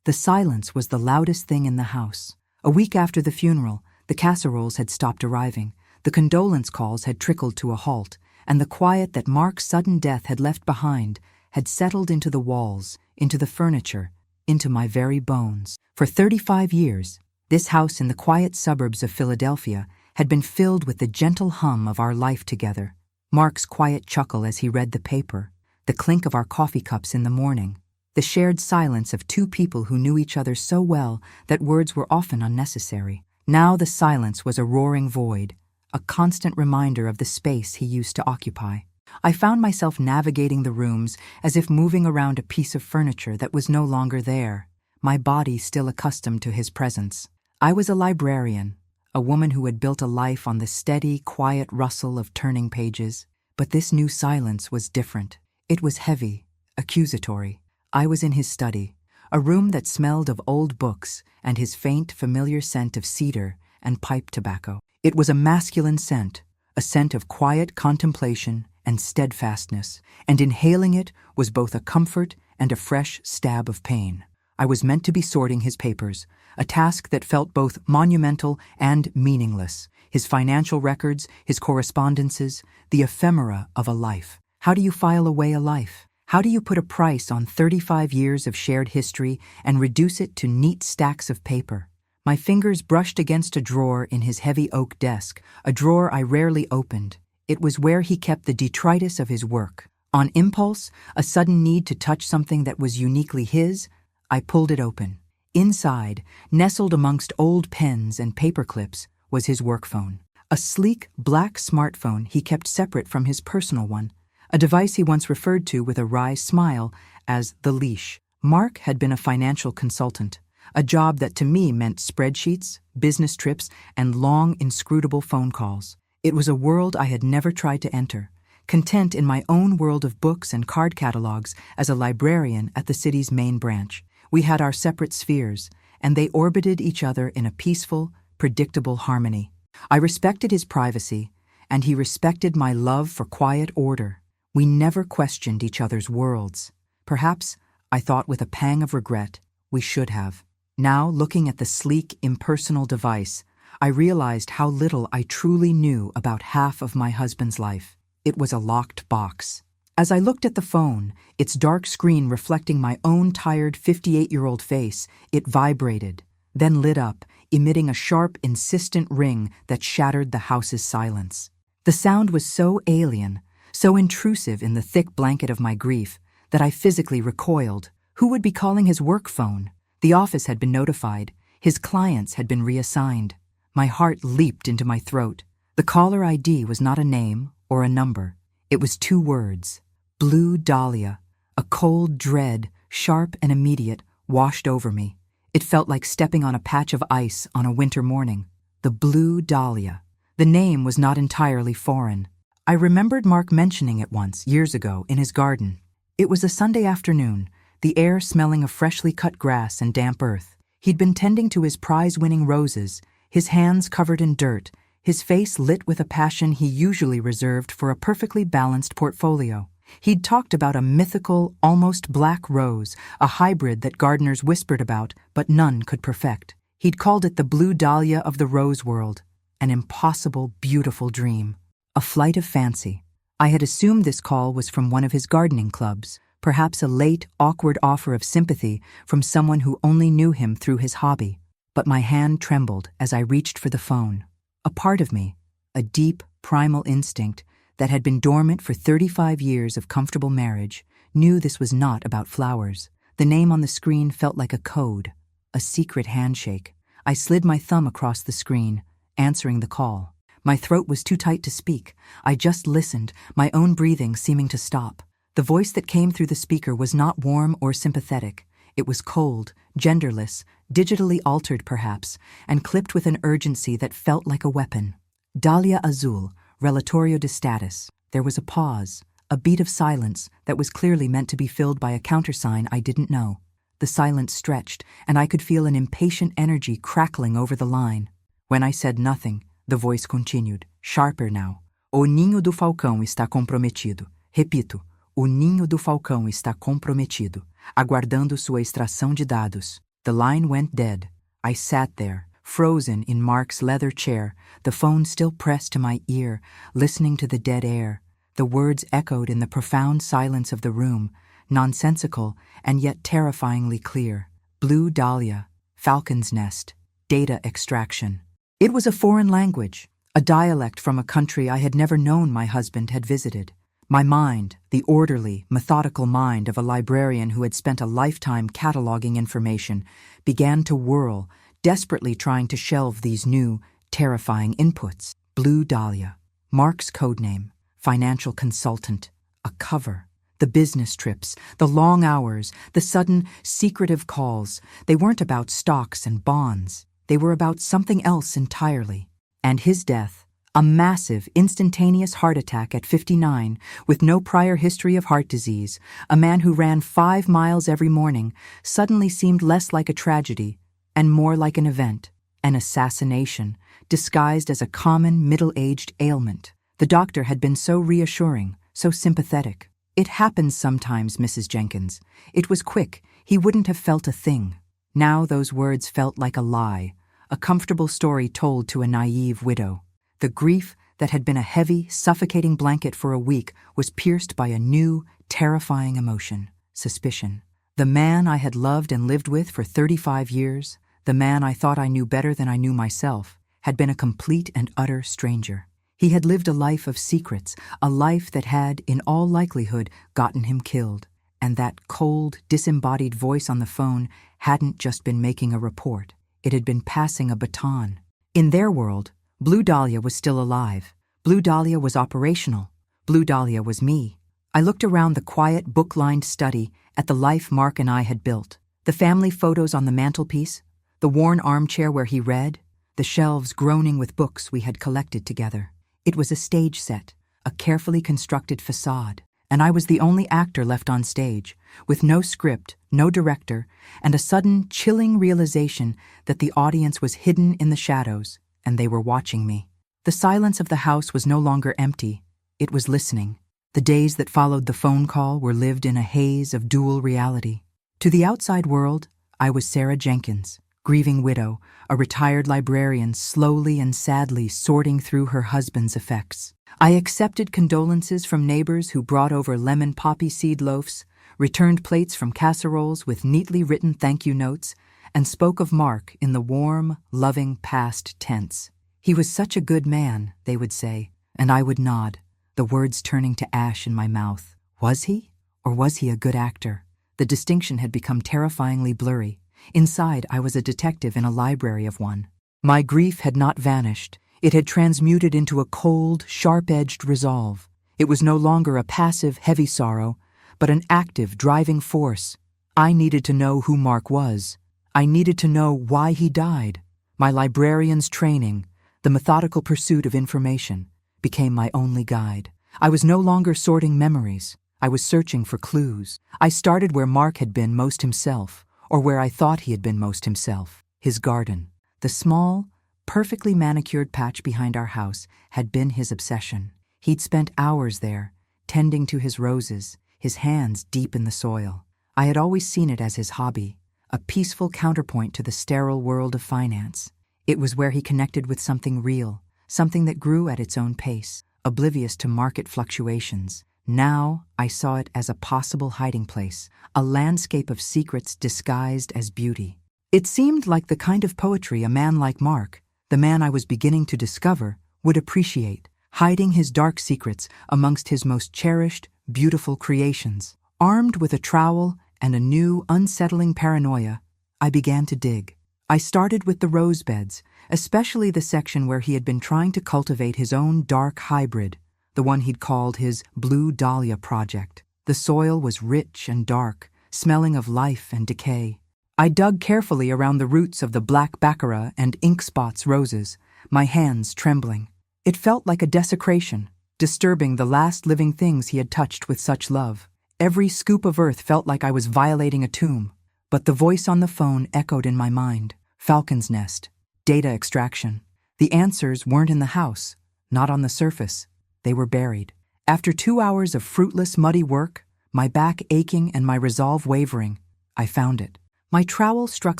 The silence was the loudest thing in the house. A week after the funeral, the casseroles had stopped arriving, the condolence calls had trickled to a halt, and the quiet that Mark's sudden death had left behind had settled into the walls, into the furniture, into my very bones. For 35 years, this house in the quiet suburbs of Philadelphia had been filled with the gentle hum of our life together. Mark's quiet chuckle as he read the paper, the clink of our coffee cups in the morning, the shared silence of two people who knew each other so well that words were often unnecessary. Now the silence was a roaring void, a constant reminder of the space he used to occupy. I found myself navigating the rooms as if moving around a piece of furniture that was no longer there, my body still accustomed to his presence. I was a librarian, a woman who had built a life on the steady, quiet rustle of turning pages. But this new silence was different. It was heavy, accusatory. I was in his study, a room that smelled of old books and his faint, familiar scent of cedar and pipe tobacco. It was a masculine scent, a scent of quiet contemplation and steadfastness, and inhaling it was both a comfort and a fresh stab of pain. I was meant to be sorting his papers, a task that felt both monumental and meaningless. His financial records, his correspondences, the ephemera of a life. How do you file away a life? How do you put a price on 35 years of shared history and reduce it to neat stacks of paper? My fingers brushed against a drawer in his heavy oak desk, a drawer I rarely opened. It was where he kept the detritus of his work. On impulse, a sudden need to touch something that was uniquely his, I pulled it open. Inside, nestled amongst old pens and paper clips, was his work phone. A sleek, black smartphone he kept separate from his personal one, a device he once referred to with a wry smile as the leash. Mark had been a financial consultant, a job that to me meant spreadsheets, business trips, and long, inscrutable phone calls. It was a world I had never tried to enter, content in my own world of books and card catalogs as a librarian at the city's main branch. We had our separate spheres, and they orbited each other in a peaceful, predictable harmony. I respected his privacy, and he respected my love for quiet order. We never questioned each other's worlds. Perhaps, I thought with a pang of regret, we should have. Now, looking at the sleek, impersonal device, I realized how little I truly knew about half of my husband's life. It was a locked box. As I looked at the phone, its dark screen reflecting my own tired 58-year-old face, it vibrated, then lit up, emitting a sharp, insistent ring that shattered the house's silence. The sound was so alien, so intrusive in the thick blanket of my grief, that I physically recoiled. Who would be calling his work phone? The office had been notified. His clients had been reassigned. My heart leaped into my throat. The caller ID was not a name or a number. It was 2 words. Blue Dahlia. A cold dread, sharp and immediate, washed over me. It felt like stepping on a patch of ice on a winter morning. The Blue Dahlia. The name was not entirely foreign. I remembered Mark mentioning it once, years ago, in his garden. It was a Sunday afternoon, the air smelling of freshly cut grass and damp earth. He'd been tending to his prize-winning roses, his hands covered in dirt, his face lit with a passion he usually reserved for a perfectly balanced portfolio. He'd talked about a mythical, almost black rose, a hybrid that gardeners whispered about, but none could perfect. He'd called it the Blue Dahlia of the rose world, an impossible, beautiful dream. A flight of fancy. I had assumed this call was from one of his gardening clubs, perhaps a late, awkward offer of sympathy from someone who only knew him through his hobby. But my hand trembled as I reached for the phone. A part of me, a deep, primal instinct that had been dormant for 35 years of comfortable marriage, knew this was not about flowers. The name on the screen felt like a code, a secret handshake. I slid my thumb across the screen, answering the call. My throat was too tight to speak. I just listened, my own breathing seeming to stop. The voice that came through the speaker was not warm or sympathetic. It was cold, genderless, digitally altered perhaps, and clipped with an urgency that felt like a weapon. Dahlia Azul, relatorio de status. There was a pause, a beat of silence that was clearly meant to be filled by a countersign I didn't know. The silence stretched, and I could feel an impatient energy crackling over the line. When I said nothing, the voice continued, sharper now. O ninho do falcão está comprometido. Repito, o ninho do falcão está comprometido, aguardando sua extração de dados. The line went dead. I sat there, frozen in Mark's leather chair, the phone still pressed to my ear, listening to the dead air. The words echoed in the profound silence of the room, nonsensical and yet terrifyingly clear. Blue Dahlia, falcon's nest, data extraction. It was a foreign language, a dialect from a country I had never known my husband had visited. My mind, the orderly, methodical mind of a librarian who had spent a lifetime cataloging information, began to whirl, desperately trying to shelve these new, terrifying inputs. Blue Dahlia, Mark's codename, financial consultant, a cover. The business trips, the long hours, the sudden, secretive calls, they weren't about stocks and bonds. They were about something else entirely. And his death, a massive, instantaneous heart attack at 59, with no prior history of heart disease, a man who ran 5 miles every morning, suddenly seemed less like a tragedy and more like an event, an assassination, disguised as a common middle-aged ailment. The doctor had been so reassuring, so sympathetic. "It happens sometimes, Mrs. Jenkins. It was quick. He wouldn't have felt a thing." Now those words felt like a lie, a comfortable story told to a naive widow. The grief that had been a heavy, suffocating blanket for a week was pierced by a new, terrifying emotion, suspicion. The man I had loved and lived with for 35 years, the man I thought I knew better than I knew myself, had been a complete and utter stranger. He had lived a life of secrets, a life that had, in all likelihood, gotten him killed. And that cold, disembodied voice on the phone hadn't just been making a report. It had been passing a baton. In their world, Blue Dahlia was still alive. Blue Dahlia was operational. Blue Dahlia was me. I looked around the quiet, book-lined study at the life Mark and I had built. The family photos on the mantelpiece, the worn armchair where he read, the shelves groaning with books we had collected together. It was a stage set, a carefully constructed facade, and I was the only actor left on stage, with no script, no director, and a sudden, chilling realization that the audience was hidden in the shadows, and they were watching me. The silence of the house was no longer empty. It was listening. The days that followed the phone call were lived in a haze of dual reality. To the outside world, I was Sarah Jenkins, grieving widow, a retired librarian slowly and sadly sorting through her husband's effects. I accepted condolences from neighbors who brought over lemon poppy seed loaves, returned plates from casseroles with neatly written thank you notes, and spoke of Mark in the warm, loving past tense. "He was such a good man," they would say, and I would nod, the words turning to ash in my mouth. Was he? Or was he a good actor? The distinction had become terrifyingly blurry. Inside, I was a detective in a library of one. My grief had not vanished. It had transmuted into a cold, sharp-edged resolve. It was no longer a passive, heavy sorrow, but an active, driving force. I needed to know who Mark was. I needed to know why he died. My librarian's training, the methodical pursuit of information, became my only guide. I was no longer sorting memories. I was searching for clues. I started where Mark had been most himself, or where I thought he had been most himself, his garden. The small, perfectly manicured patch behind our house had been his obsession. He'd spent hours there, tending to his roses, his hands deep in the soil. I had always seen it as his hobby, a peaceful counterpoint to the sterile world of finance. It was where he connected with something real, something that grew at its own pace, oblivious to market fluctuations. Now I saw it as a possible hiding place, a landscape of secrets disguised as beauty. It seemed like the kind of poetry a man like Mark, the man I was beginning to discover, would appreciate, hiding his dark secrets amongst his most cherished, beautiful creations. Armed with a trowel and a new, unsettling paranoia, I began to dig. I started with the rose beds, especially the section where he had been trying to cultivate his own dark hybrid, the one he'd called his Blue Dahlia project. The soil was rich and dark, smelling of life and decay. I dug carefully around the roots of the black baccarat and ink spots roses, my hands trembling. It felt like a desecration, disturbing the last living things he had touched with such love. Every scoop of earth felt like I was violating a tomb. But the voice on the phone echoed in my mind. Falcon's nest. Data extraction. The answers weren't in the house, not on the surface. They were buried. After 2 hours of fruitless, muddy work, my back aching and my resolve wavering, I found it. My trowel struck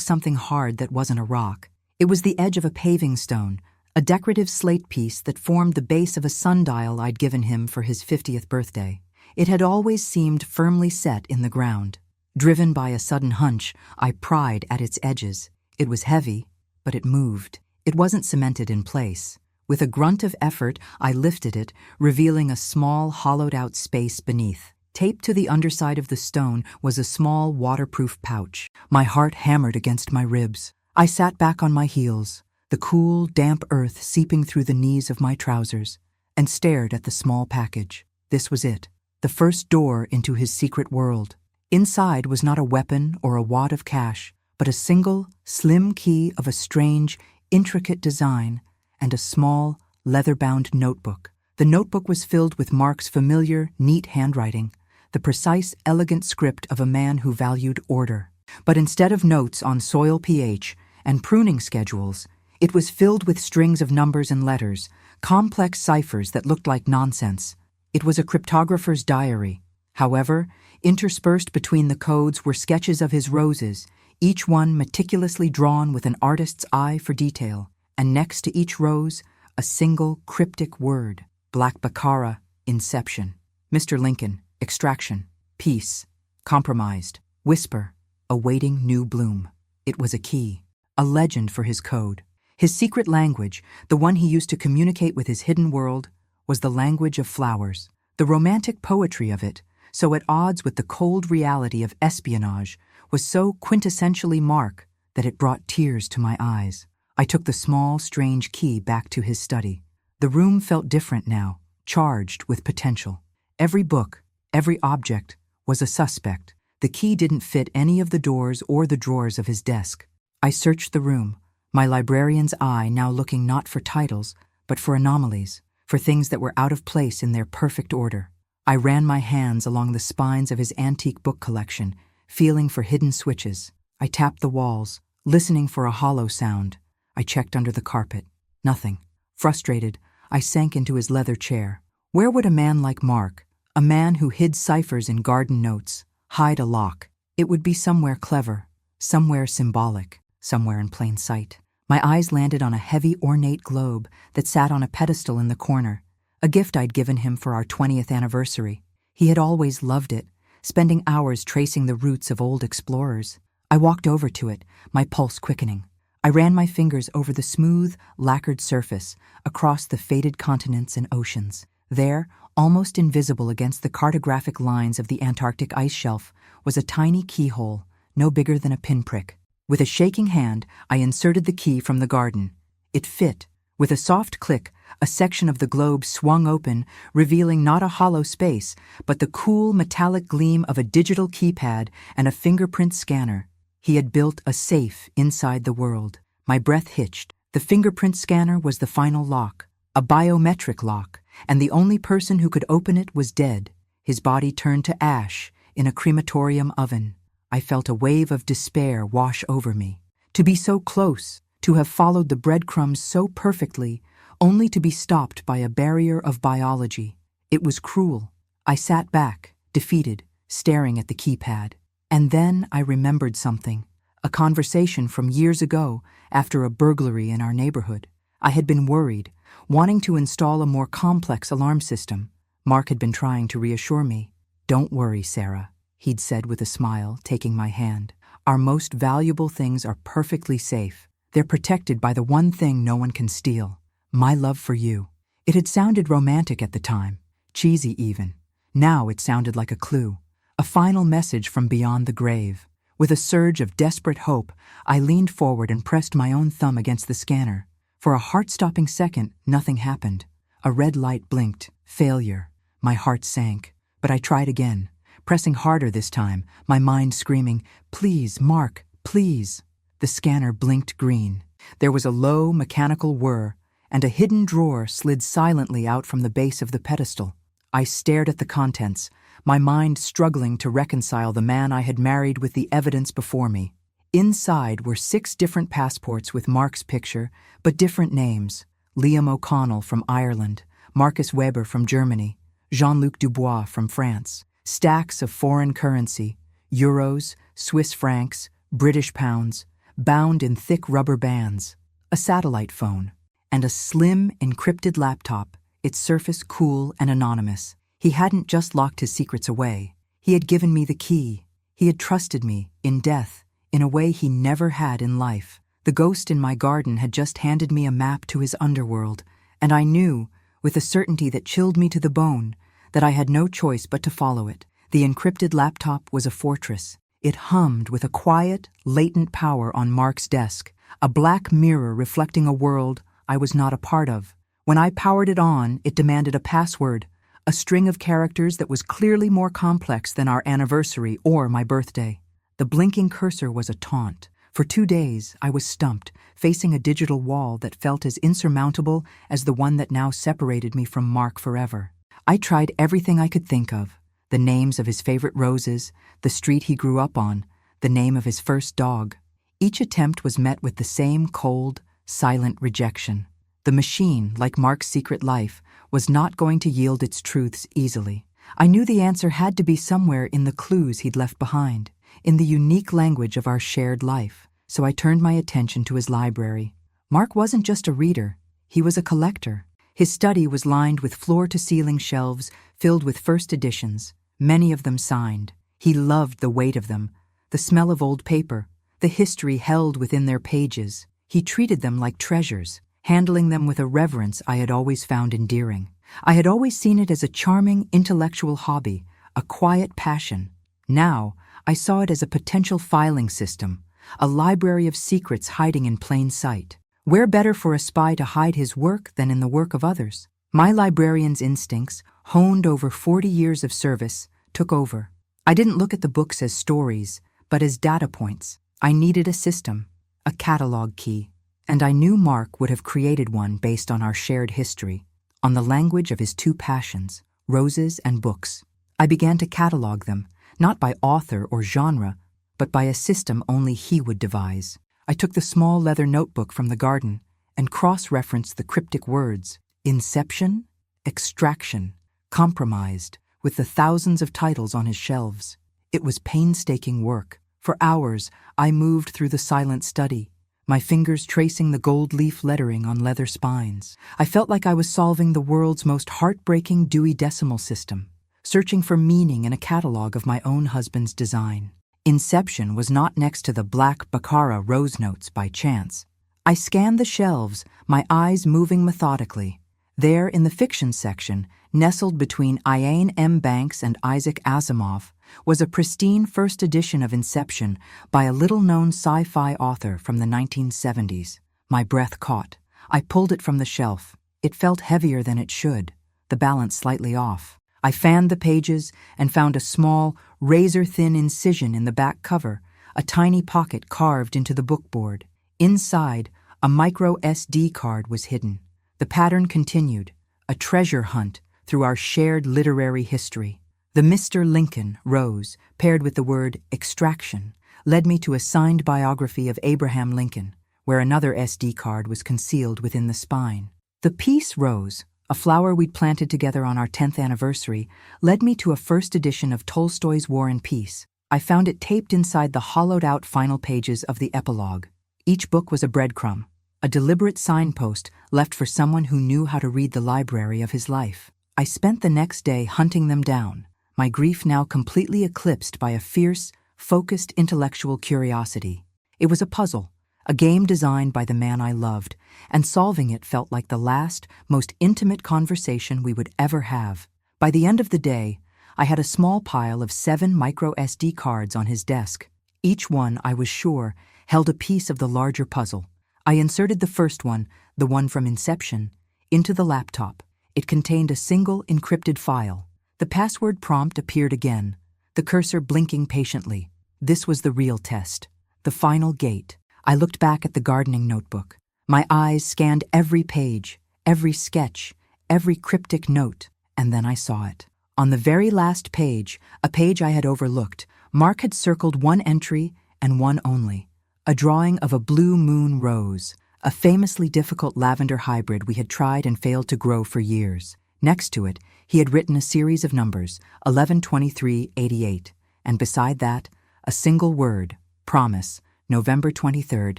something hard that wasn't a rock. It was the edge of a paving stone, a decorative slate piece that formed the base of a sundial I'd given him for his 50th birthday. It had always seemed firmly set in the ground. Driven by a sudden hunch, I pried at its edges. It was heavy, but it moved. It wasn't cemented in place. With a grunt of effort, I lifted it, revealing a small, hollowed-out space beneath. Taped to the underside of the stone was a small, waterproof pouch. My heart hammered against my ribs. I sat back on my heels, the cool, damp earth seeping through the knees of my trousers, and stared at the small package. This was it, the first door into his secret world. Inside was not a weapon or a wad of cash, but a single, slim key of a strange, intricate design and a small, leather-bound notebook. The notebook was filled with Mark's familiar, neat handwriting, the precise, elegant script of a man who valued order. But instead of notes on soil pH and pruning schedules, it was filled with strings of numbers and letters, complex ciphers that looked like nonsense. It was a cryptographer's diary. However, interspersed between the codes were sketches of his roses, each one meticulously drawn with an artist's eye for detail, and next to each rose, a single cryptic word: Black Baccarat, Inception; Mr. Lincoln, Extraction; Peace, Compromised; Whisper, Awaiting New Bloom. It was a key, a legend for his code. His secret language, the one he used to communicate with his hidden world, was the language of flowers. The romantic poetry of it, so at odds with the cold reality of espionage, was so quintessentially Mark that it brought tears to my eyes. I took the small, strange key back to his study. The room felt different now, charged with potential. Every book, every object, was a suspect. The key didn't fit any of the doors or the drawers of his desk. I searched the room, my librarian's eye now looking not for titles, but for anomalies, for things that were out of place in their perfect order. I ran my hands along the spines of his antique book collection, feeling for hidden switches. I tapped the walls, listening for a hollow sound. I checked under the carpet. Nothing. Frustrated, I sank into his leather chair. Where would a man like Mark, a man who hid ciphers in garden notes, hide a lock? It would be somewhere clever, somewhere symbolic, somewhere in plain sight. My eyes landed on a heavy, ornate globe that sat on a pedestal in the corner, a gift I'd given him for our 20th anniversary. He had always loved it, spending hours tracing the routes of old explorers. I walked over to it, my pulse quickening. I ran my fingers over the smooth, lacquered surface, across the faded continents and oceans. There, almost invisible against the cartographic lines of the Antarctic ice shelf, was a tiny keyhole, no bigger than a pinprick. With a shaking hand, I inserted the key from the garden. It fit. With a soft click, a section of the globe swung open, revealing not a hollow space, but the cool, metallic gleam of a digital keypad and a fingerprint scanner. He had built a safe inside the world. My breath hitched. The fingerprint scanner was the final lock, a biometric lock, and the only person who could open it was dead, his body turned to ash in a crematorium oven. I felt a wave of despair wash over me. To be so close, to have followed the breadcrumbs so perfectly, only to be stopped by a barrier of biology. It was cruel. I sat back, defeated, staring at the keypad. And then I remembered something, a conversation from years ago after a burglary in our neighborhood. I had been worried, wanting to install a more complex alarm system. Mark had been trying to reassure me. "Don't worry, Sarah," he'd said with a smile, taking my hand. "Our most valuable things are perfectly safe. They're protected by the one thing no one can steal, my love for you." It had sounded romantic at the time, cheesy even. Now it sounded like a clue, a final message from beyond the grave. With a surge of desperate hope, I leaned forward and pressed my own thumb against the scanner. For a heart-stopping second, nothing happened. A red light blinked. Failure. My heart sank. But I tried again, pressing harder this time, my mind screaming, "Please, Mark, please." The scanner blinked green. There was a low, mechanical whir, and a hidden drawer slid silently out from the base of the pedestal. I stared at the contents, my mind struggling to reconcile the man I had married with the evidence before me. Inside were 6 different passports with Mark's picture, but different names: Liam O'Connell from Ireland, Marcus Weber from Germany, Jean-Luc Dubois from France. Stacks of foreign currency: euros, Swiss francs, British pounds, bound in thick rubber bands, a satellite phone, and a slim, encrypted laptop, its surface cool and anonymous. He hadn't just locked his secrets away. He had given me the key. He had trusted me, in death, in a way he never had in life. The ghost in my garden had just handed me a map to his underworld, and I knew, with a certainty that chilled me to the bone, that I had no choice but to follow it. The encrypted laptop was a fortress. It hummed with a quiet, latent power on Mark's desk, a black mirror reflecting a world I was not a part of. When I powered it on, it demanded a password, a string of characters that was clearly more complex than our anniversary or my birthday. The blinking cursor was a taunt. For 2 days, I was stumped, facing a digital wall that felt as insurmountable as the one that now separated me from Mark forever. I tried everything I could think of: the names of his favorite roses, the street he grew up on, the name of his first dog. Each attempt was met with the same cold, silent rejection. The machine, like Mark's secret life, was not going to yield its truths easily. I knew the answer had to be somewhere in the clues he'd left behind, in the unique language of our shared life. So I turned my attention to his library. Mark wasn't just a reader, he was a collector. His study was lined with floor-to-ceiling shelves filled with first editions, many of them signed. He loved the weight of them, the smell of old paper, the history held within their pages. He treated them like treasures, handling them with a reverence I had always found endearing. I had always seen it as a charming intellectual hobby, a quiet passion. Now, I saw it as a potential filing system, a library of secrets hiding in plain sight. Where better for a spy to hide his work than in the work of others? My librarian's instincts, honed over 40 years of service, took over. I didn't look at the books as stories, but as data points. I needed a system, a catalog key, and I knew Mark would have created one based on our shared history, on the language of his two passions, roses and books. I began to catalog them, not by author or genre, but by a system only he would devise. I took the small leather notebook from the garden and cross-referenced the cryptic words: Inception, Extraction, Compromised, with the thousands of titles on his shelves. It was painstaking work. For hours, I moved through the silent study, my fingers tracing the gold leaf lettering on leather spines. I felt like I was solving the world's most heartbreaking Dewey Decimal System, searching for meaning in a catalog of my own husband's design. Inception was not next to the black Baccarat rose notes by chance. I scanned the shelves, my eyes moving methodically. There, in the fiction section, nestled between Iain M. Banks and Isaac Asimov, was a pristine first edition of Inception by a little-known sci-fi author from the 1970s. My breath caught. I pulled it from the shelf. It felt heavier than it should, the balance slightly off. I fanned the pages and found a small, razor-thin incision in the back cover, a tiny pocket carved into the bookboard. Inside, a micro SD card was hidden. The pattern continued, a treasure hunt through our shared literary history. The Mr. Lincoln rose, paired with the word extraction, led me to a signed biography of Abraham Lincoln, where another SD card was concealed within the spine. The Peace Rose, a flower we'd planted together on our 10th anniversary, led me to a first edition of Tolstoy's War and Peace. I found it taped inside the hollowed-out final pages of the epilogue. Each book was a breadcrumb, a deliberate signpost left for someone who knew how to read the library of his life. I spent the next day hunting them down, my grief now completely eclipsed by a fierce, focused intellectual curiosity. It was a puzzle, a game designed by the man I loved, and solving it felt like the last, most intimate conversation we would ever have. By the end of the day, I had a small pile of 7 micro SD cards on his desk. Each one, I was sure, held a piece of the larger puzzle. I inserted the first one, the one from Inception, into the laptop. It contained a single encrypted file. The password prompt appeared again, the cursor blinking patiently. This was the real test, the final gate. I looked back at the gardening notebook. My eyes scanned every page, every sketch, every cryptic note, and then I saw it. On the very last page, a page I had overlooked, Mark had circled one entry and one only, a drawing of a blue moon rose, a famously difficult lavender hybrid we had tried and failed to grow for years. Next to it, he had written a series of numbers, 112388, and beside that, a single word, Promise, November 23rd,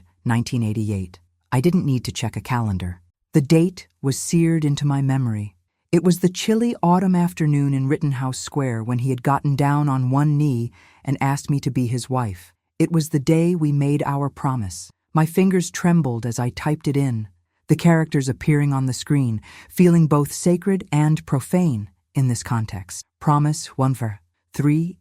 1988. I didn't need to check a calendar. The date was seared into my memory. It was the chilly autumn afternoon in Rittenhouse Square when he had gotten down on one knee and asked me to be his wife. It was the day we made our promise. My fingers trembled as I typed it in, the characters appearing on the screen, feeling both sacred and profane in this context. Promise 1-3-8.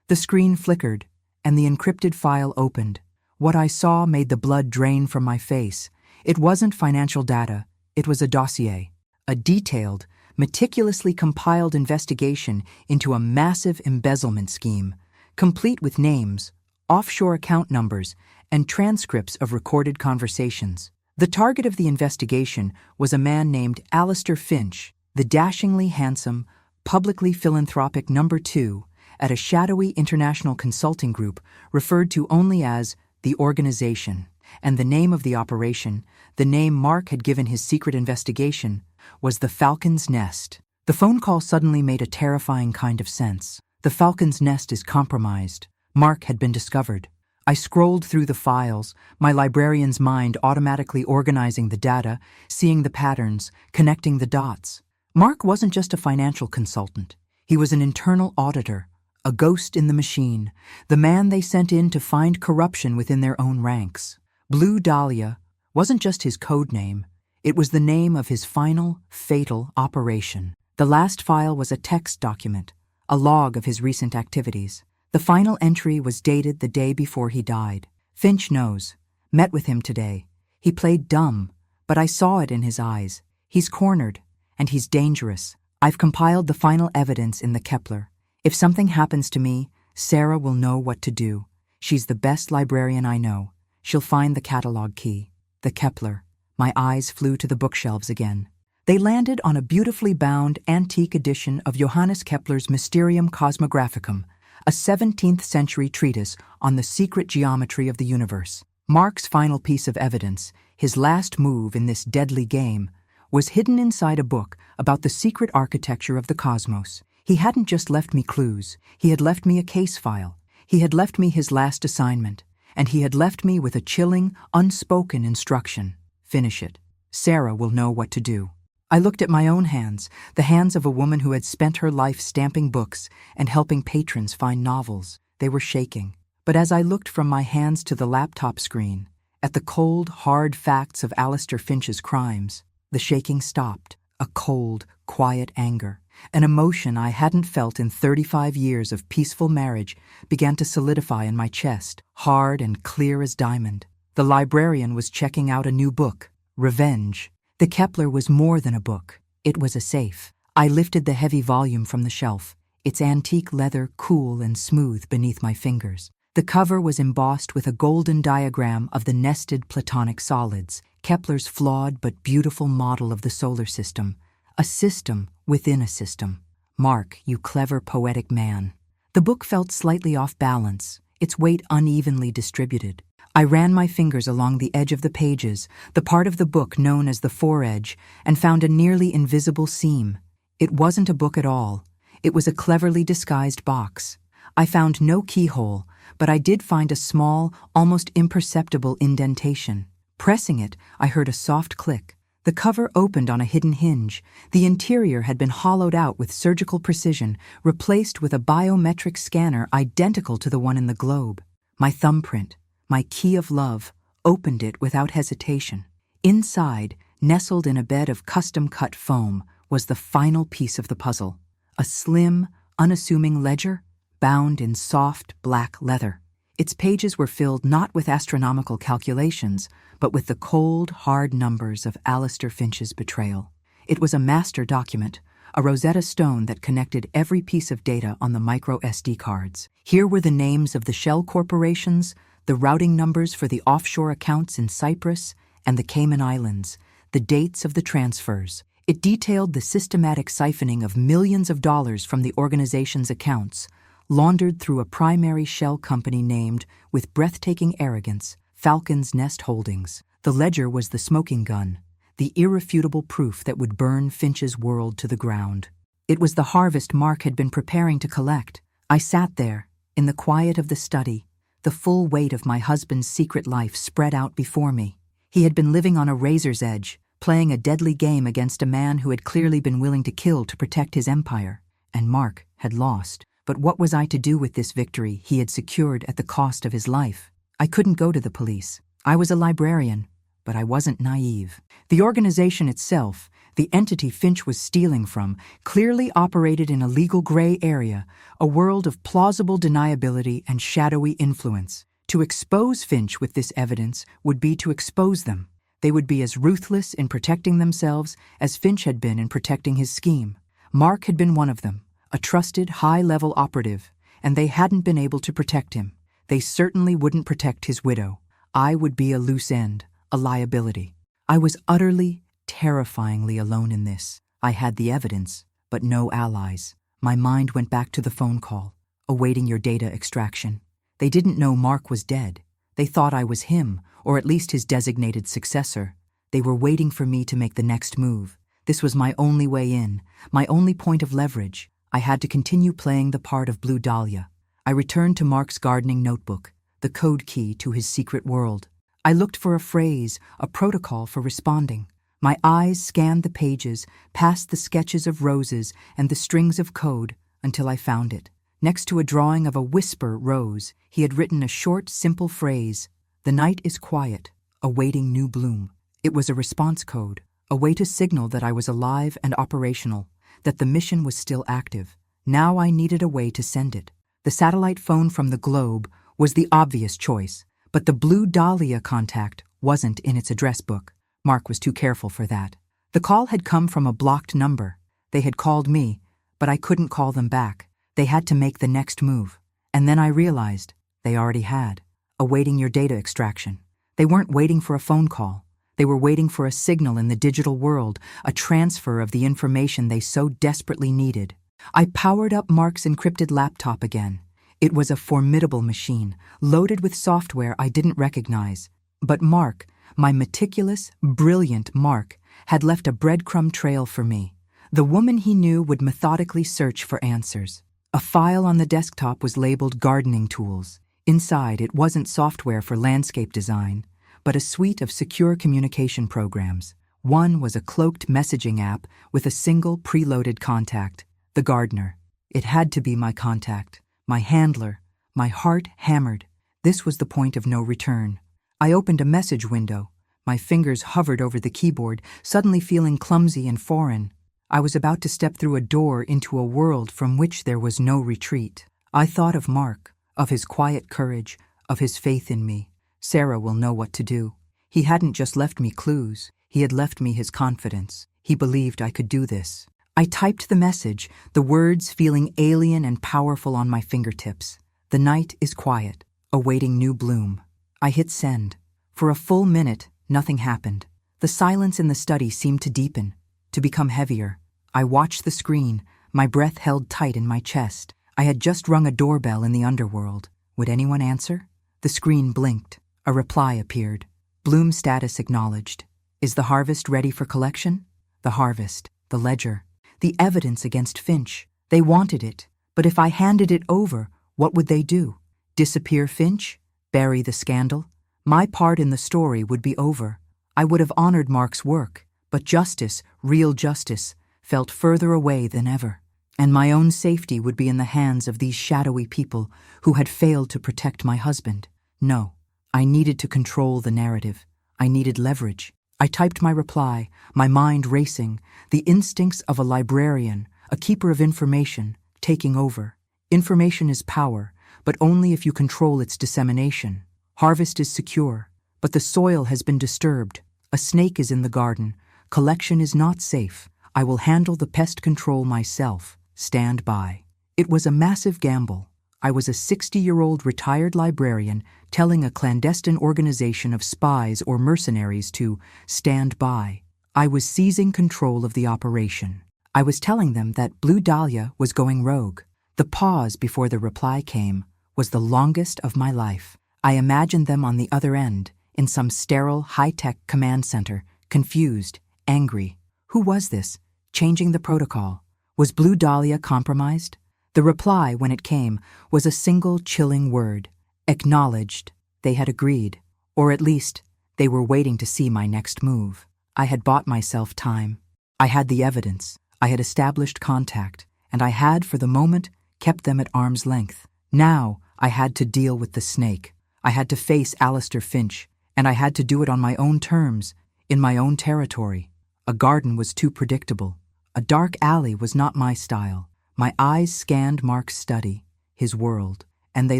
The screen flickered, and the encrypted file opened. What I saw made the blood drain from my face. It wasn't financial data, it was a dossier. A detailed, meticulously compiled investigation into a massive embezzlement scheme, complete with names, offshore account numbers, and transcripts of recorded conversations. The target of the investigation was a man named Alistair Finch, the dashingly handsome, publicly philanthropic number 2 at a shadowy international consulting group referred to only as the organization. And the name of the operation, the name Mark had given his secret investigation, was the Falcon's Nest. The phone call suddenly made a terrifying kind of sense. The Falcon's Nest is compromised. Mark had been discovered. I scrolled through the files, my librarian's mind automatically organizing the data, seeing the patterns, connecting the dots. Mark wasn't just a financial consultant. He was an internal auditor, a ghost in the machine, the man they sent in to find corruption within their own ranks. Blue Dahlia wasn't just his code name. It was the name of his final, fatal operation. The last file was a text document, a log of his recent activities. The final entry was dated the day before he died. Finch knows. Met with him today. He played dumb, but I saw it in his eyes. He's cornered, and he's dangerous. I've compiled the final evidence in the Kepler. If something happens to me, Sarah will know what to do. She's the best librarian I know. She'll find the catalog key. The Kepler. My eyes flew to the bookshelves again. They landed on a beautifully bound antique edition of Johannes Kepler's Mysterium Cosmographicum, a 17th-century treatise on the secret geometry of the universe. Mark's final piece of evidence, his last move in this deadly game, was hidden inside a book about the secret architecture of the cosmos. He hadn't just left me clues. He had left me a case file. He had left me his last assignment. And he had left me with a chilling, unspoken instruction. Finish it. Sarah will know what to do. I looked at my own hands, the hands of a woman who had spent her life stamping books and helping patrons find novels. They were shaking. But as I looked from my hands to the laptop screen, at the cold, hard facts of Alistair Finch's crimes, the shaking stopped. A cold, quiet anger, an emotion I hadn't felt in 35 years of peaceful marriage, began to solidify in my chest, hard and clear as diamond. The librarian was checking out a new book, Revenge. The Kepler was more than a book. It was a safe. I lifted the heavy volume from the shelf, its antique leather cool and smooth beneath my fingers. The cover was embossed with a golden diagram of the nested Platonic solids, Kepler's flawed but beautiful model of the solar system, a system within a system. Mark, you clever poetic man. The book felt slightly off balance, its weight unevenly distributed. I ran my fingers along the edge of the pages, the part of the book known as the foredge, and found a nearly invisible seam. It wasn't a book at all. It was a cleverly disguised box. I found no keyhole, but I did find a small, almost imperceptible indentation. Pressing it, I heard a soft click. The cover opened on a hidden hinge. The interior had been hollowed out with surgical precision, replaced with a biometric scanner identical to the one in the globe. My thumbprint, my key of love, opened it without hesitation. Inside, nestled in a bed of custom-cut foam, was the final piece of the puzzle. A slim, unassuming ledger, bound in soft, black leather. Its pages were filled not with astronomical calculations, but with the cold, hard numbers of Alistair Finch's betrayal. It was a master document, a Rosetta Stone that connected every piece of data on the micro SD cards. Here were the names of the shell corporations, the routing numbers for the offshore accounts in Cyprus and the Cayman Islands, the dates of the transfers. It detailed the systematic siphoning of millions of dollars from the organization's accounts, laundered through a primary shell company named, with breathtaking arrogance, Falcon's Nest Holdings. The ledger was the smoking gun, the irrefutable proof that would burn Finch's world to the ground. It was the harvest Mark had been preparing to collect. I sat there, in the quiet of the study, The full weight of my husband's secret life spread out before me. He had been living on a razor's edge, playing a deadly game against a man who had clearly been willing to kill to protect his empire. And Mark had lost. But what was I to do with this victory he had secured at the cost of his life? I couldn't go to the police. I was a librarian, but I wasn't naive. The organization itself, the entity Finch was stealing from, clearly operated in a legal gray area, a world of plausible deniability and shadowy influence. To expose Finch with this evidence would be to expose them. They would be as ruthless in protecting themselves as Finch had been in protecting his scheme. Mark had been one of them, a trusted, high-level operative, and they hadn't been able to protect him. They certainly wouldn't protect his widow. I would be a loose end, a liability. I was utterly, terrifyingly alone in this. I had the evidence, but no allies. My mind went back to the phone call, awaiting your data extraction. They didn't know Mark was dead. They thought I was him, or at least his designated successor. They were waiting for me to make the next move. This was my only way in, my only point of leverage. I had to continue playing the part of Blue Dahlia. I returned to Mark's gardening notebook, the code key to his secret world. I looked for a phrase, a protocol for responding. My eyes scanned the pages, past the sketches of roses and the strings of code, until I found it. Next to a drawing of a whisper rose, he had written a short, simple phrase: "The night is quiet, awaiting new bloom." It was a response code, a way to signal that I was alive and operational, that the mission was still active. Now I needed a way to send it. The satellite phone from the globe was the obvious choice, but the Blue Dahlia contact wasn't in its address book. Mark was too careful for that. The call had come from a blocked number. They had called me, but I couldn't call them back. They had to make the next move. And then I realized they already had. Awaiting your data extraction. They weren't waiting for a phone call. They were waiting for a signal in the digital world, a transfer of the information they so desperately needed. I powered up Mark's encrypted laptop again. It was a formidable machine, loaded with software I didn't recognize. But Mark, my meticulous, brilliant Mark, had left a breadcrumb trail for me. The woman he knew would methodically search for answers. A file on the desktop was labeled Gardening Tools. Inside, it wasn't software for landscape design, but a suite of secure communication programs. One was a cloaked messaging app with a single preloaded contact, the gardener. It had to be my contact, my handler. My heart hammered. This was the point of no return. I opened a message window. My fingers hovered over the keyboard, suddenly feeling clumsy and foreign. I was about to step through a door into a world from which there was no retreat. I thought of Mark, of his quiet courage, of his faith in me. Sarah will know what to do. He hadn't just left me clues. He had left me his confidence. He believed I could do this. I typed the message, the words feeling alien and powerful on my fingertips. The night is quiet, awaiting new bloom. I hit send. For a full minute, nothing happened. The silence in the study seemed to deepen, to become heavier. I watched the screen, my breath held tight in my chest. I had just rung a doorbell in the underworld. Would anyone answer? The screen blinked. A reply appeared. Bloom status acknowledged. Is the harvest ready for collection? The harvest, the ledger, the evidence against Finch. They wanted it, but if I handed it over, what would they do? Disappear Finch? Bury the scandal? My part in the story would be over. I would have honored Mark's work, but justice, real justice, felt further away than ever. And my own safety would be in the hands of these shadowy people who had failed to protect my husband. No, I needed to control the narrative. I needed leverage. I typed my reply, my mind racing, the instincts of a librarian, a keeper of information, taking over. Information is power, but only if you control its dissemination. Harvest is secure, but the soil has been disturbed. A snake is in the garden. Collection is not safe. I will handle the pest control myself. Stand by. It was a massive gamble. I was a 60-year-old retired librarian telling a clandestine organization of spies or mercenaries to stand by. I was seizing control of the operation. I was telling them that Blue Dahlia was going rogue. The pause before the reply came was the longest of my life. I imagined them on the other end, in some sterile, high-tech command center, confused, angry. Who was this? Changing the protocol. Was Blue Dahlia compromised? The reply, when it came, was a single chilling word: Acknowledged. They had agreed. Or at least, they were waiting to see my next move. I had bought myself time. I had the evidence. I had established contact. And I had, for the moment, kept them at arm's length. Now, I had to deal with the snake. I had to face Alistair Finch, and I had to do it on my own terms, in my own territory. A garden was too predictable. A dark alley was not my style. My eyes scanned Mark's study, his world, and they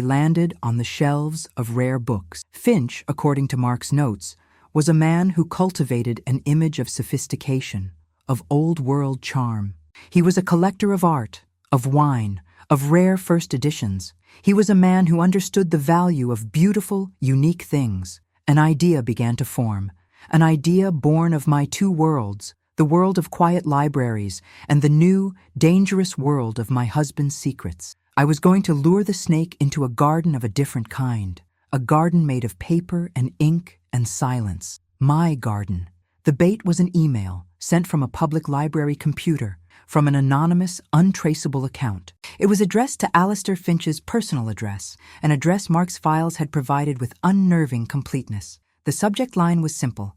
landed on the shelves of rare books. Finch, according to Mark's notes, was a man who cultivated an image of sophistication, of old-world charm. He was a collector of art, of wine, of rare first editions. He was a man who understood the value of beautiful, unique things. An idea began to form, an idea born of my two worlds, the world of quiet libraries and the new, dangerous world of my husband's secrets. I was going to lure the snake into a garden of a different kind, a garden made of paper and ink and silence. My garden. The bait was an email sent from a public library computer, from an anonymous, untraceable account. It was addressed to Alistair Finch's personal address, an address Mark's files had provided with unnerving completeness. The subject line was simple: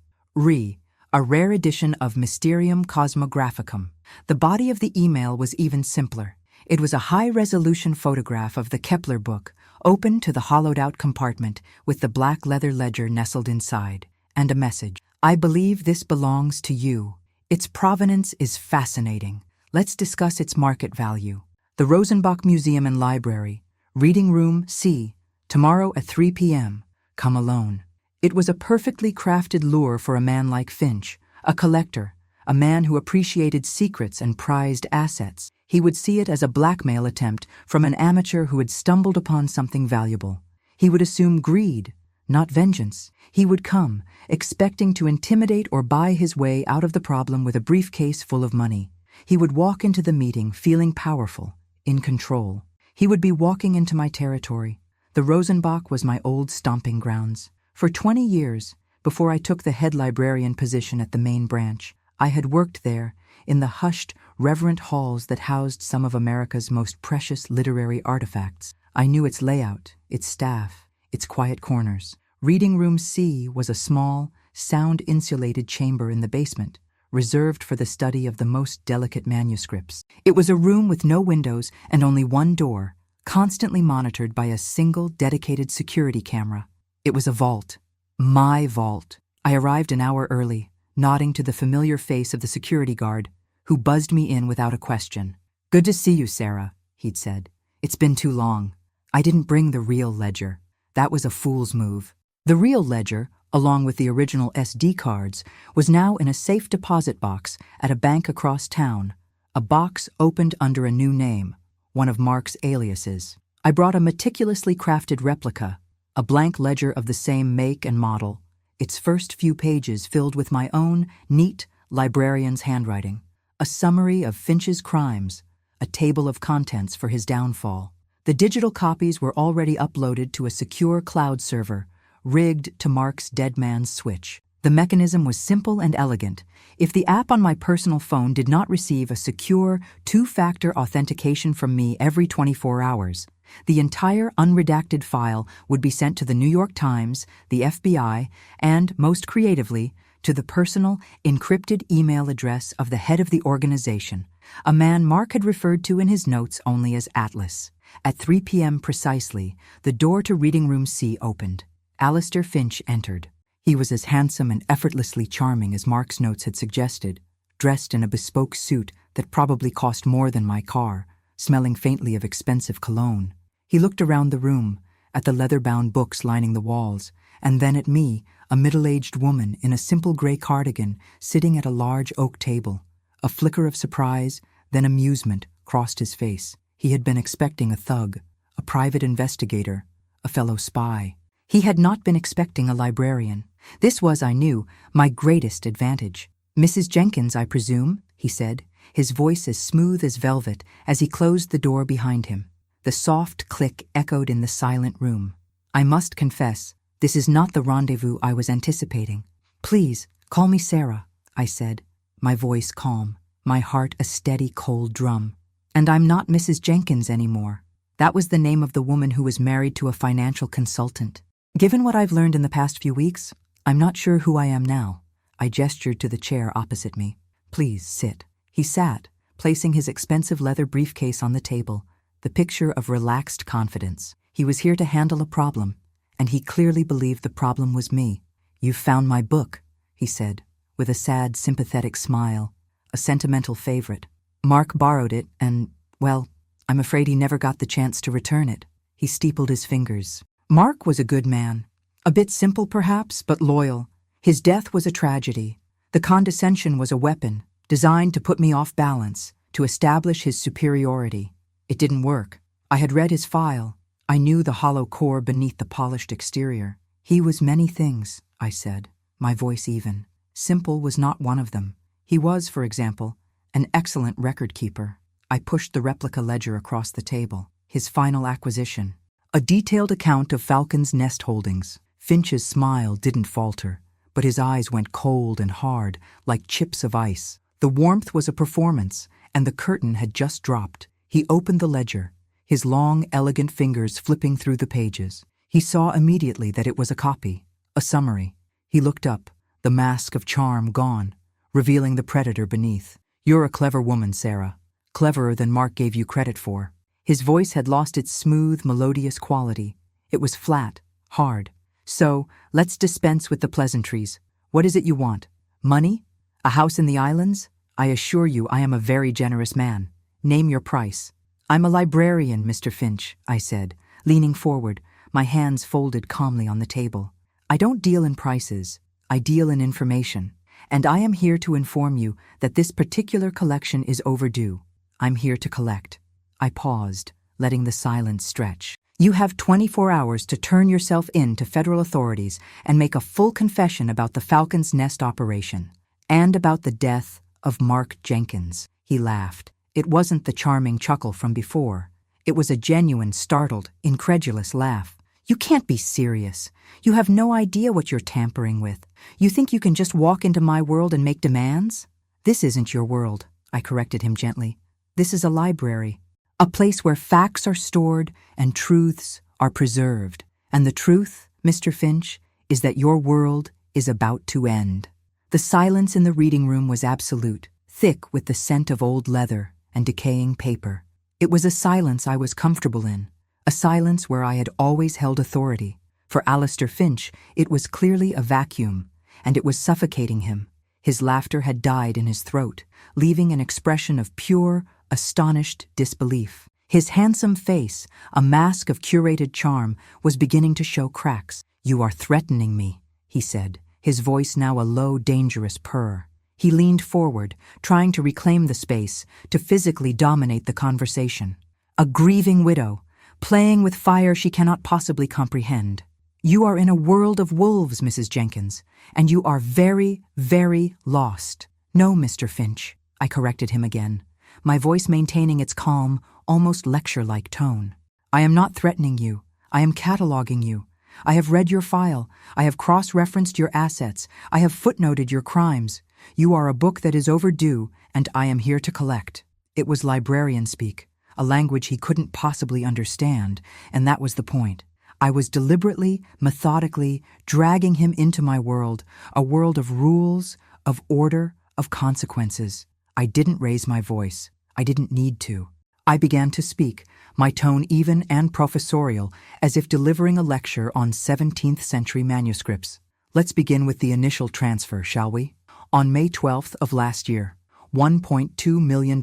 a rare edition of Mysterium Cosmographicum. The body of the email was even simpler. It was a high-resolution photograph of the Kepler book, open to the hollowed-out compartment with the black leather ledger nestled inside, and a message. I believe this belongs to you. Its provenance is fascinating. Let's discuss its market value. The Rosenbach Museum and Library, Reading Room C, tomorrow at 3 p.m. Come alone. It was a perfectly crafted lure for a man like Finch, a collector, a man who appreciated secrets and prized assets. He would see it as a blackmail attempt from an amateur who had stumbled upon something valuable. He would assume greed, not vengeance. He would come, expecting to intimidate or buy his way out of the problem with a briefcase full of money. He would walk into the meeting feeling powerful, in control. He would be walking into my territory. The Rosenbach was my old stomping grounds. For 20 years, before I took the head librarian position at the main branch, I had worked there, in the hushed, reverent halls that housed some of America's most precious literary artifacts. I knew its layout, its staff, its quiet corners. Reading Room C was a small, sound-insulated chamber in the basement, reserved for the study of the most delicate manuscripts. It was a room with no windows and only one door, constantly monitored by a single dedicated security camera. It was a vault. My vault. I arrived an hour early, nodding to the familiar face of the security guard, who buzzed me in without a question. "Good to see you, Sarah," he'd said. "It's been too long. I didn't bring the real ledger. That was a fool's move." The real ledger, along with the original SD cards, was now in a safe deposit box at a bank across town, a box opened under a new name, one of Mark's aliases. I brought a meticulously crafted replica, a blank ledger of the same make and model, its first few pages filled with my own neat librarian's handwriting, a summary of Finch's crimes, a table of contents for his downfall. The digital copies were already uploaded to a secure cloud server, rigged to Mark's dead man's switch. The mechanism was simple and elegant. If the app on my personal phone did not receive a secure two-factor authentication from me every 24 hours, the entire unredacted file would be sent to the New York Times, the FBI, and, most creatively, to the personal, encrypted email address of the head of the organization, a man Mark had referred to in his notes only as Atlas. At 3 p.m. precisely, the door to Reading Room C opened. Alistair Finch entered. He was as handsome and effortlessly charming as Mark's notes had suggested, dressed in a bespoke suit that probably cost more than my car, smelling faintly of expensive cologne. He looked around the room, at the leather-bound books lining the walls, and then at me, a middle-aged woman in a simple gray cardigan sitting at a large oak table. A flicker of surprise, then amusement, crossed his face. He had been expecting a thug, a private investigator, a fellow spy. He had not been expecting a librarian. This was, I knew, my greatest advantage. "Mrs. Jenkins, I presume?" he said, his voice as smooth as velvet as he closed the door behind him. The soft click echoed in the silent room. "I must confess, this is not the rendezvous I was anticipating. Please, call me Sarah," I said, my voice calm, my heart a steady cold drum. "And I'm not Mrs. Jenkins anymore. That was the name of the woman who was married to a financial consultant. Given what I've learned in the past few weeks, I'm not sure who I am now. I gestured to the chair opposite me. Please sit. He sat, placing his expensive leather briefcase on the table, the picture of relaxed confidence. He was here to handle a problem, and he clearly believed the problem was me. "You've found my book," he said, with a sad, sympathetic smile, "a sentimental favorite. Mark borrowed it and, well, I'm afraid he never got the chance to return it." He steepled his fingers. Mark was a good man. A bit simple, perhaps, but loyal. His death was a tragedy. The condescension was a weapon, designed to put me off balance, to establish his superiority. It didn't work. I had read his file. I knew the hollow core beneath the polished exterior. "He was many things," I said, my voice even. Simple was not one of them. He was, for example, an excellent record keeper. I pushed the replica ledger across the table. His final acquisition. A detailed account of Falcon's Nest holdings. Finch's smile didn't falter, but his eyes went cold and hard, like chips of ice. The warmth was a performance, and the curtain had just dropped. He opened the ledger, his long, elegant fingers flipping through the pages. He saw immediately that it was a copy, a summary. He looked up, the mask of charm gone, revealing the predator beneath. "You're a clever woman, Sarah. Cleverer than Mark gave you credit for." His voice had lost its smooth, melodious quality. It was flat, hard. "So, let's dispense with the pleasantries. What is it you want? Money? A house in the islands? I assure you I am a very generous man. Name your price." "I'm a librarian, Mr. Finch," I said, leaning forward, my hands folded calmly on the table. "I don't deal in prices. I deal in information. And I am here to inform you that this particular collection is overdue. I'm here to collect." I paused, letting the silence stretch. "You have 24 hours to turn yourself in to federal authorities and make a full confession about the Falcon's Nest operation and about the death of Mark Jenkins." He laughed. It wasn't the charming chuckle from before. It was a genuine, startled, incredulous laugh. "You can't be serious. You have no idea what you're tampering with. You think you can just walk into my world and make demands?" "This isn't your world," I corrected him gently. "This is a library. A place where facts are stored and truths are preserved. And the truth, Mr. Finch, is that your world is about to end." The silence in the reading room was absolute, thick with the scent of old leather and decaying paper. It was a silence I was comfortable in, a silence where I had always held authority. For Alistair Finch, it was clearly a vacuum, and it was suffocating him. His laughter had died in his throat, leaving an expression of pure, astonished disbelief. His handsome face, a mask of curated charm, was beginning to show cracks. "You are threatening me," he said, his voice now a low, dangerous purr. He leaned forward, trying to reclaim the space, to physically dominate the conversation. "A grieving widow, playing with fire she cannot possibly comprehend. You are in a world of wolves, Mrs. Jenkins, and you are very, very lost." "No, Mr. Finch," I corrected him again, my voice maintaining its calm, almost lecture-like tone. "I am not threatening you. I am cataloging you. I have read your file. I have cross-referenced your assets. I have footnoted your crimes. You are a book that is overdue, and I am here to collect." It was librarian speak, a language he couldn't possibly understand, and that was the point. I was deliberately, methodically dragging him into my world, a world of rules, of order, of consequences. I didn't raise my voice. I didn't need to. I began to speak, my tone even and professorial, as if delivering a lecture on 17th century manuscripts. "Let's begin with the initial transfer, shall we? On May 12th of last year, $1.2 million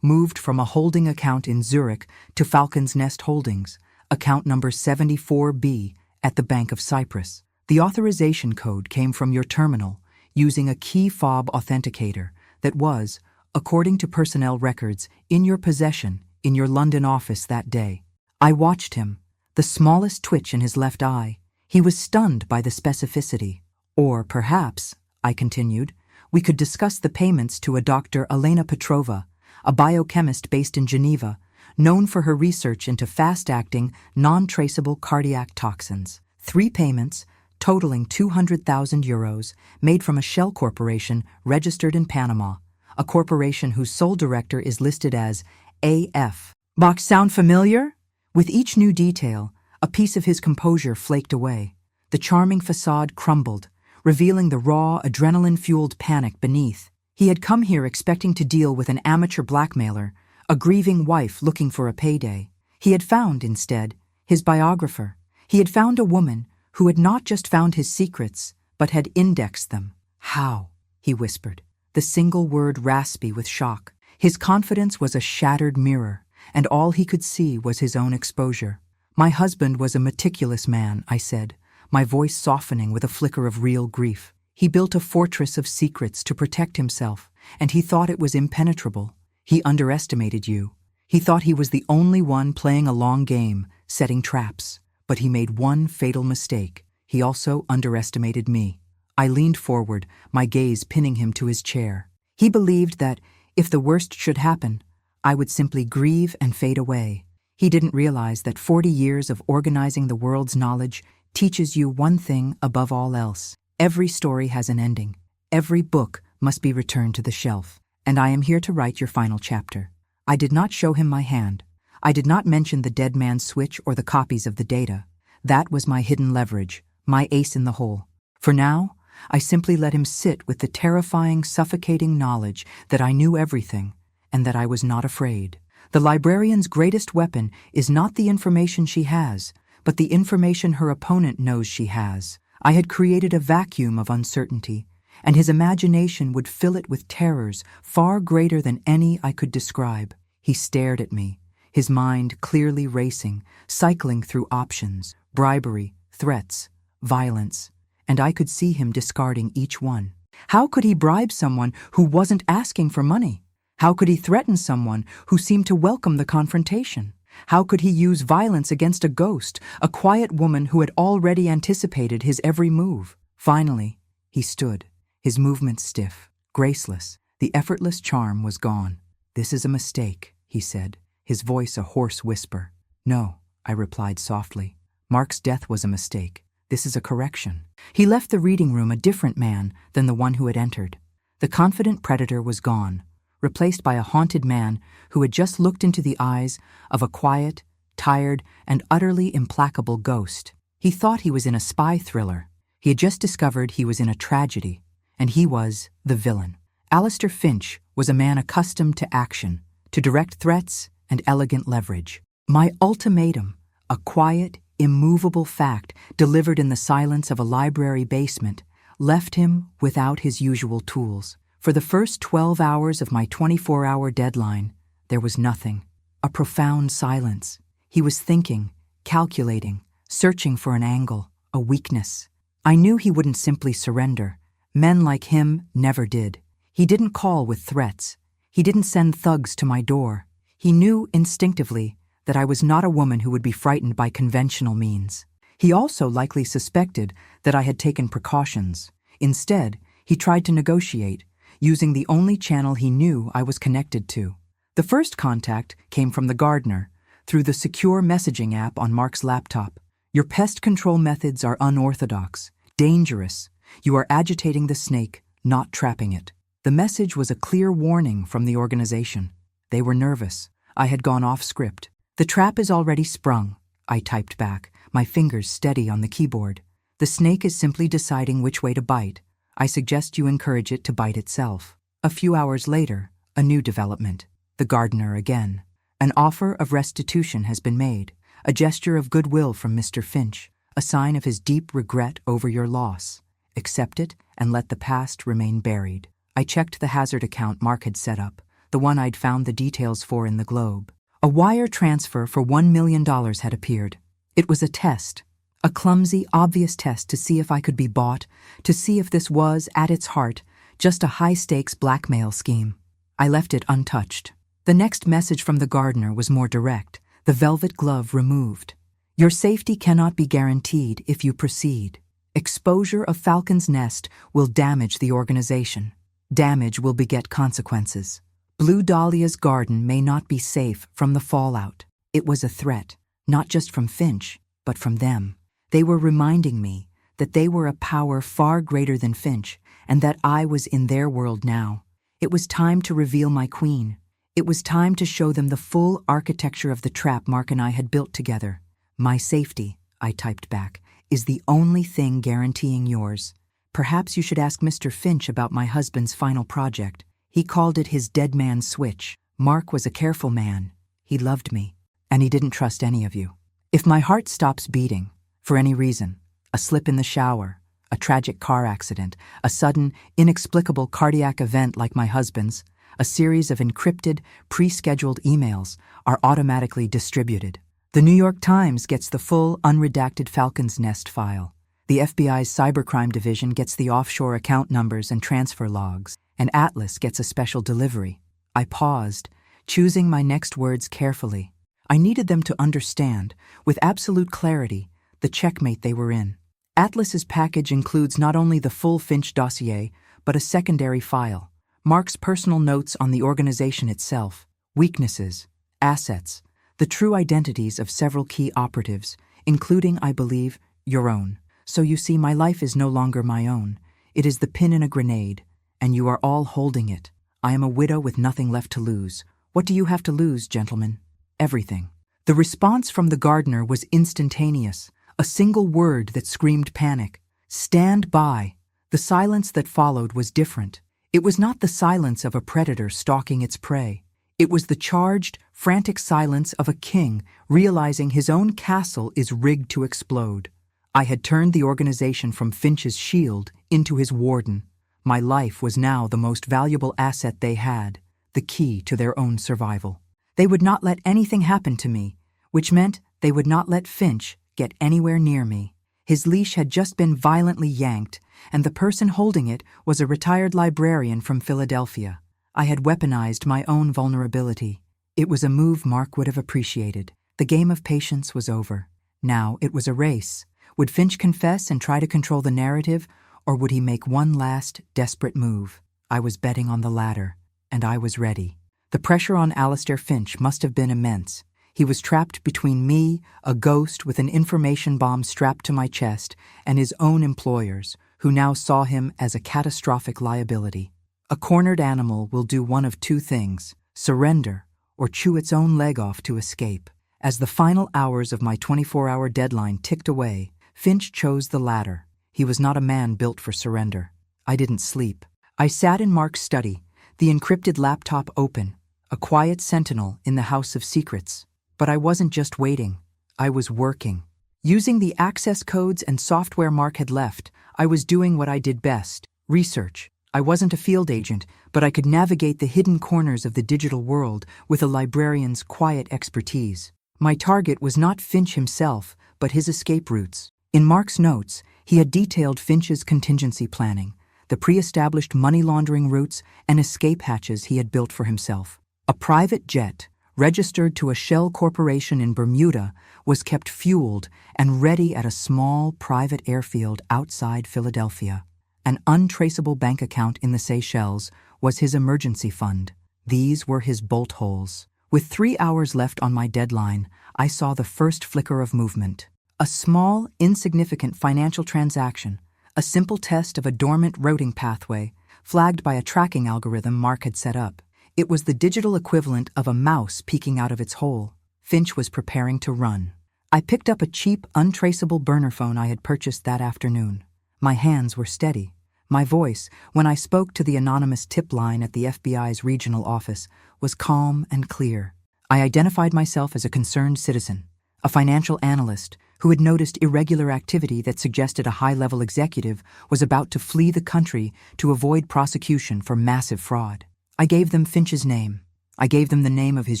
moved from a holding account in Zurich to Falcon's Nest Holdings, account number 74B at the Bank of Cyprus. The authorization code came from your terminal using a key fob authenticator that was, according to personnel records, in your possession in your London office that day." I watched him, the smallest twitch in his left eye. He was stunned by the specificity. "Or perhaps," I continued, "we could discuss the payments to a Dr. Elena Petrova, a biochemist based in Geneva, known for her research into fast-acting, non-traceable cardiac toxins. 3 payments, totaling €200,000, made from a shell corporation registered in Panama, a corporation whose sole director is listed as A.F. "Box sound familiar?" With each new detail, a piece of his composure flaked away. The charming facade crumbled, revealing the raw, adrenaline-fueled panic beneath. He had come here expecting to deal with an amateur blackmailer, a grieving wife looking for a payday. He had found, instead, his biographer. He had found a woman who had not just found his secrets, but had indexed them. "How?" he whispered, the single word raspy with shock. His confidence was a shattered mirror, and all he could see was his own exposure. "My husband was a meticulous man," I said, my voice softening with a flicker of real grief. "He built a fortress of secrets to protect himself, and he thought it was impenetrable. He underestimated you. He thought he was the only one playing a long game, setting traps. But he made one fatal mistake. He also underestimated me." I leaned forward, my gaze pinning him to his chair. He believed that, if the worst should happen, I would simply grieve and fade away. He didn't realize that 40 years of organizing the world's knowledge teaches you one thing above all else. Every story has an ending. Every book must be returned to the shelf. And I am here to write your final chapter. I did not show him my hand. I did not mention the dead man's switch or the copies of the data. That was my hidden leverage, my ace in the hole. For now, I simply let him sit with the terrifying, suffocating knowledge that I knew everything and that I was not afraid. The librarian's greatest weapon is not the information she has, but the information her opponent knows she has. I had created a vacuum of uncertainty, and his imagination would fill it with terrors far greater than any I could describe. He stared at me, his mind clearly racing, cycling through options, bribery, threats, violence, and I could see him discarding each one. How could he bribe someone who wasn't asking for money? How could he threaten someone who seemed to welcome the confrontation? How could he use violence against a ghost, a quiet woman who had already anticipated his every move? Finally, he stood, his movements stiff, graceless. The effortless charm was gone. "This is a mistake," he said, his voice a hoarse whisper. "No," I replied softly. "Mark's death was a mistake. This is a correction." He left the reading room a different man than the one who had entered. The confident predator was gone, replaced by a haunted man who had just looked into the eyes of a quiet, tired, and utterly implacable ghost. He thought he was in a spy thriller. He had just discovered he was in a tragedy, and he was the villain. Alistair Finch was a man accustomed to action, to direct threats and elegant leverage. My ultimatum, a quiet, immovable fact delivered in the silence of a library basement, left him without his usual tools. For the first 12 hours of my 24-hour deadline, there was nothing. A profound silence. He was thinking, calculating, searching for an angle, a weakness. I knew he wouldn't simply surrender. Men like him never did. He didn't call with threats. He didn't send thugs to my door. He knew instinctively that I was not a woman who would be frightened by conventional means. He also likely suspected that I had taken precautions. Instead, he tried to negotiate, using the only channel he knew I was connected to. The first contact came from the gardener, through the secure messaging app on Mark's laptop. "Your pest control methods are unorthodox, dangerous. You are agitating the snake, not trapping it." The message was a clear warning from the organization. They were nervous. I had gone off script. "The trap is already sprung," I typed back, my fingers steady on the keyboard. "The snake is simply deciding which way to bite. I suggest you encourage it to bite itself." A few hours later, a new development. The gardener again. "An offer of restitution has been made, a gesture of goodwill from Mr. Finch, a sign of his deep regret over your loss. Accept it and let the past remain buried." I checked the hazard account Mark had set up, the one I'd found the details for in the Globe. A wire transfer for $1 million had appeared. It was a test. A clumsy, obvious test to see if I could be bought, to see if this was, at its heart, just a high-stakes blackmail scheme. I left it untouched. The next message from the gardener was more direct, the velvet glove removed. "Your safety cannot be guaranteed if you proceed. Exposure of Falcon's Nest will damage the organization. Damage will beget consequences. Blue Dahlia's garden may not be safe from the fallout." It was a threat, not just from Finch, but from them. They were reminding me that they were a power far greater than Finch, and that I was in their world now. It was time to reveal my queen. It was time to show them the full architecture of the trap Mark and I had built together. "My safety," I typed back, "is the only thing guaranteeing yours. Perhaps you should ask Mr. Finch about my husband's final project. He called it his dead man's switch. Mark was a careful man. He loved me, and he didn't trust any of you. If my heart stops beating, for any reason, a slip in the shower, a tragic car accident, a sudden, inexplicable cardiac event like my husband's, a series of encrypted, pre-scheduled emails are automatically distributed. The New York Times gets the full, unredacted Falcon's Nest file. The FBI's cybercrime division gets the offshore account numbers and transfer logs, and Atlas gets a special delivery." I paused, choosing my next words carefully. I needed them to understand, with absolute clarity, the checkmate they were in. Atlas's package includes not only the full Finch dossier, but a secondary file, Mark's personal notes on the organization itself, weaknesses, assets, the true identities of several key operatives, including, I believe, your own. So you see, my life is no longer my own. It is the pin in a grenade, and you are all holding it. I am a widow with nothing left to lose. What do you have to lose, gentlemen? Everything. The response from the gardener was instantaneous, a single word that screamed panic. "Stand by." The silence that followed was different. It was not the silence of a predator stalking its prey. It was the charged, frantic silence of a king realizing his own castle is rigged to explode. I had turned the organization from Finch's shield into his warden. My life was now the most valuable asset they had, the key to their own survival. They would not let anything happen to me, which meant they would not let Finch get anywhere near me. His leash had just been violently yanked, and the person holding it was a retired librarian from Philadelphia. I had weaponized my own vulnerability. It was a move Mark would have appreciated. The game of patience was over. Now it was a race. Would Finch confess and try to control the narrative, or would he make one last, desperate move? I was betting on the latter, and I was ready. The pressure on Alistair Finch must have been immense. He was trapped between me, a ghost with an information bomb strapped to my chest, and his own employers, who now saw him as a catastrophic liability. A cornered animal will do one of two things: surrender or chew its own leg off to escape. As the final hours of my 24-hour deadline ticked away, Finch chose the latter. He was not a man built for surrender. I didn't sleep. I sat in Mark's study, the encrypted laptop open, a quiet sentinel in the House of Secrets. But I wasn't just waiting. I was working. Using the access codes and software Mark had left, I was doing what I did best: research. I wasn't a field agent, but I could navigate the hidden corners of the digital world with a librarian's quiet expertise. My target was not Finch himself, but his escape routes. In Mark's notes, he had detailed Finch's contingency planning, the pre-established money laundering routes and escape hatches he had built for himself. A private jet, registered to a shell corporation in Bermuda, was kept fueled and ready at a small private airfield outside Philadelphia. An untraceable bank account in the Seychelles was his emergency fund. These were his bolt holes. With 3 hours left on my deadline, I saw the first flicker of movement. A small, insignificant financial transaction, a simple test of a dormant routing pathway, flagged by a tracking algorithm Mark had set up. It was the digital equivalent of a mouse peeking out of its hole. Finch was preparing to run. I picked up a cheap, untraceable burner phone I had purchased that afternoon. My hands were steady. My voice, when I spoke to the anonymous tip line at the FBI's regional office, was calm and clear. I identified myself as a concerned citizen, a financial analyst who had noticed irregular activity that suggested a high-level executive was about to flee the country to avoid prosecution for massive fraud. I gave them Finch's name. I gave them the name of his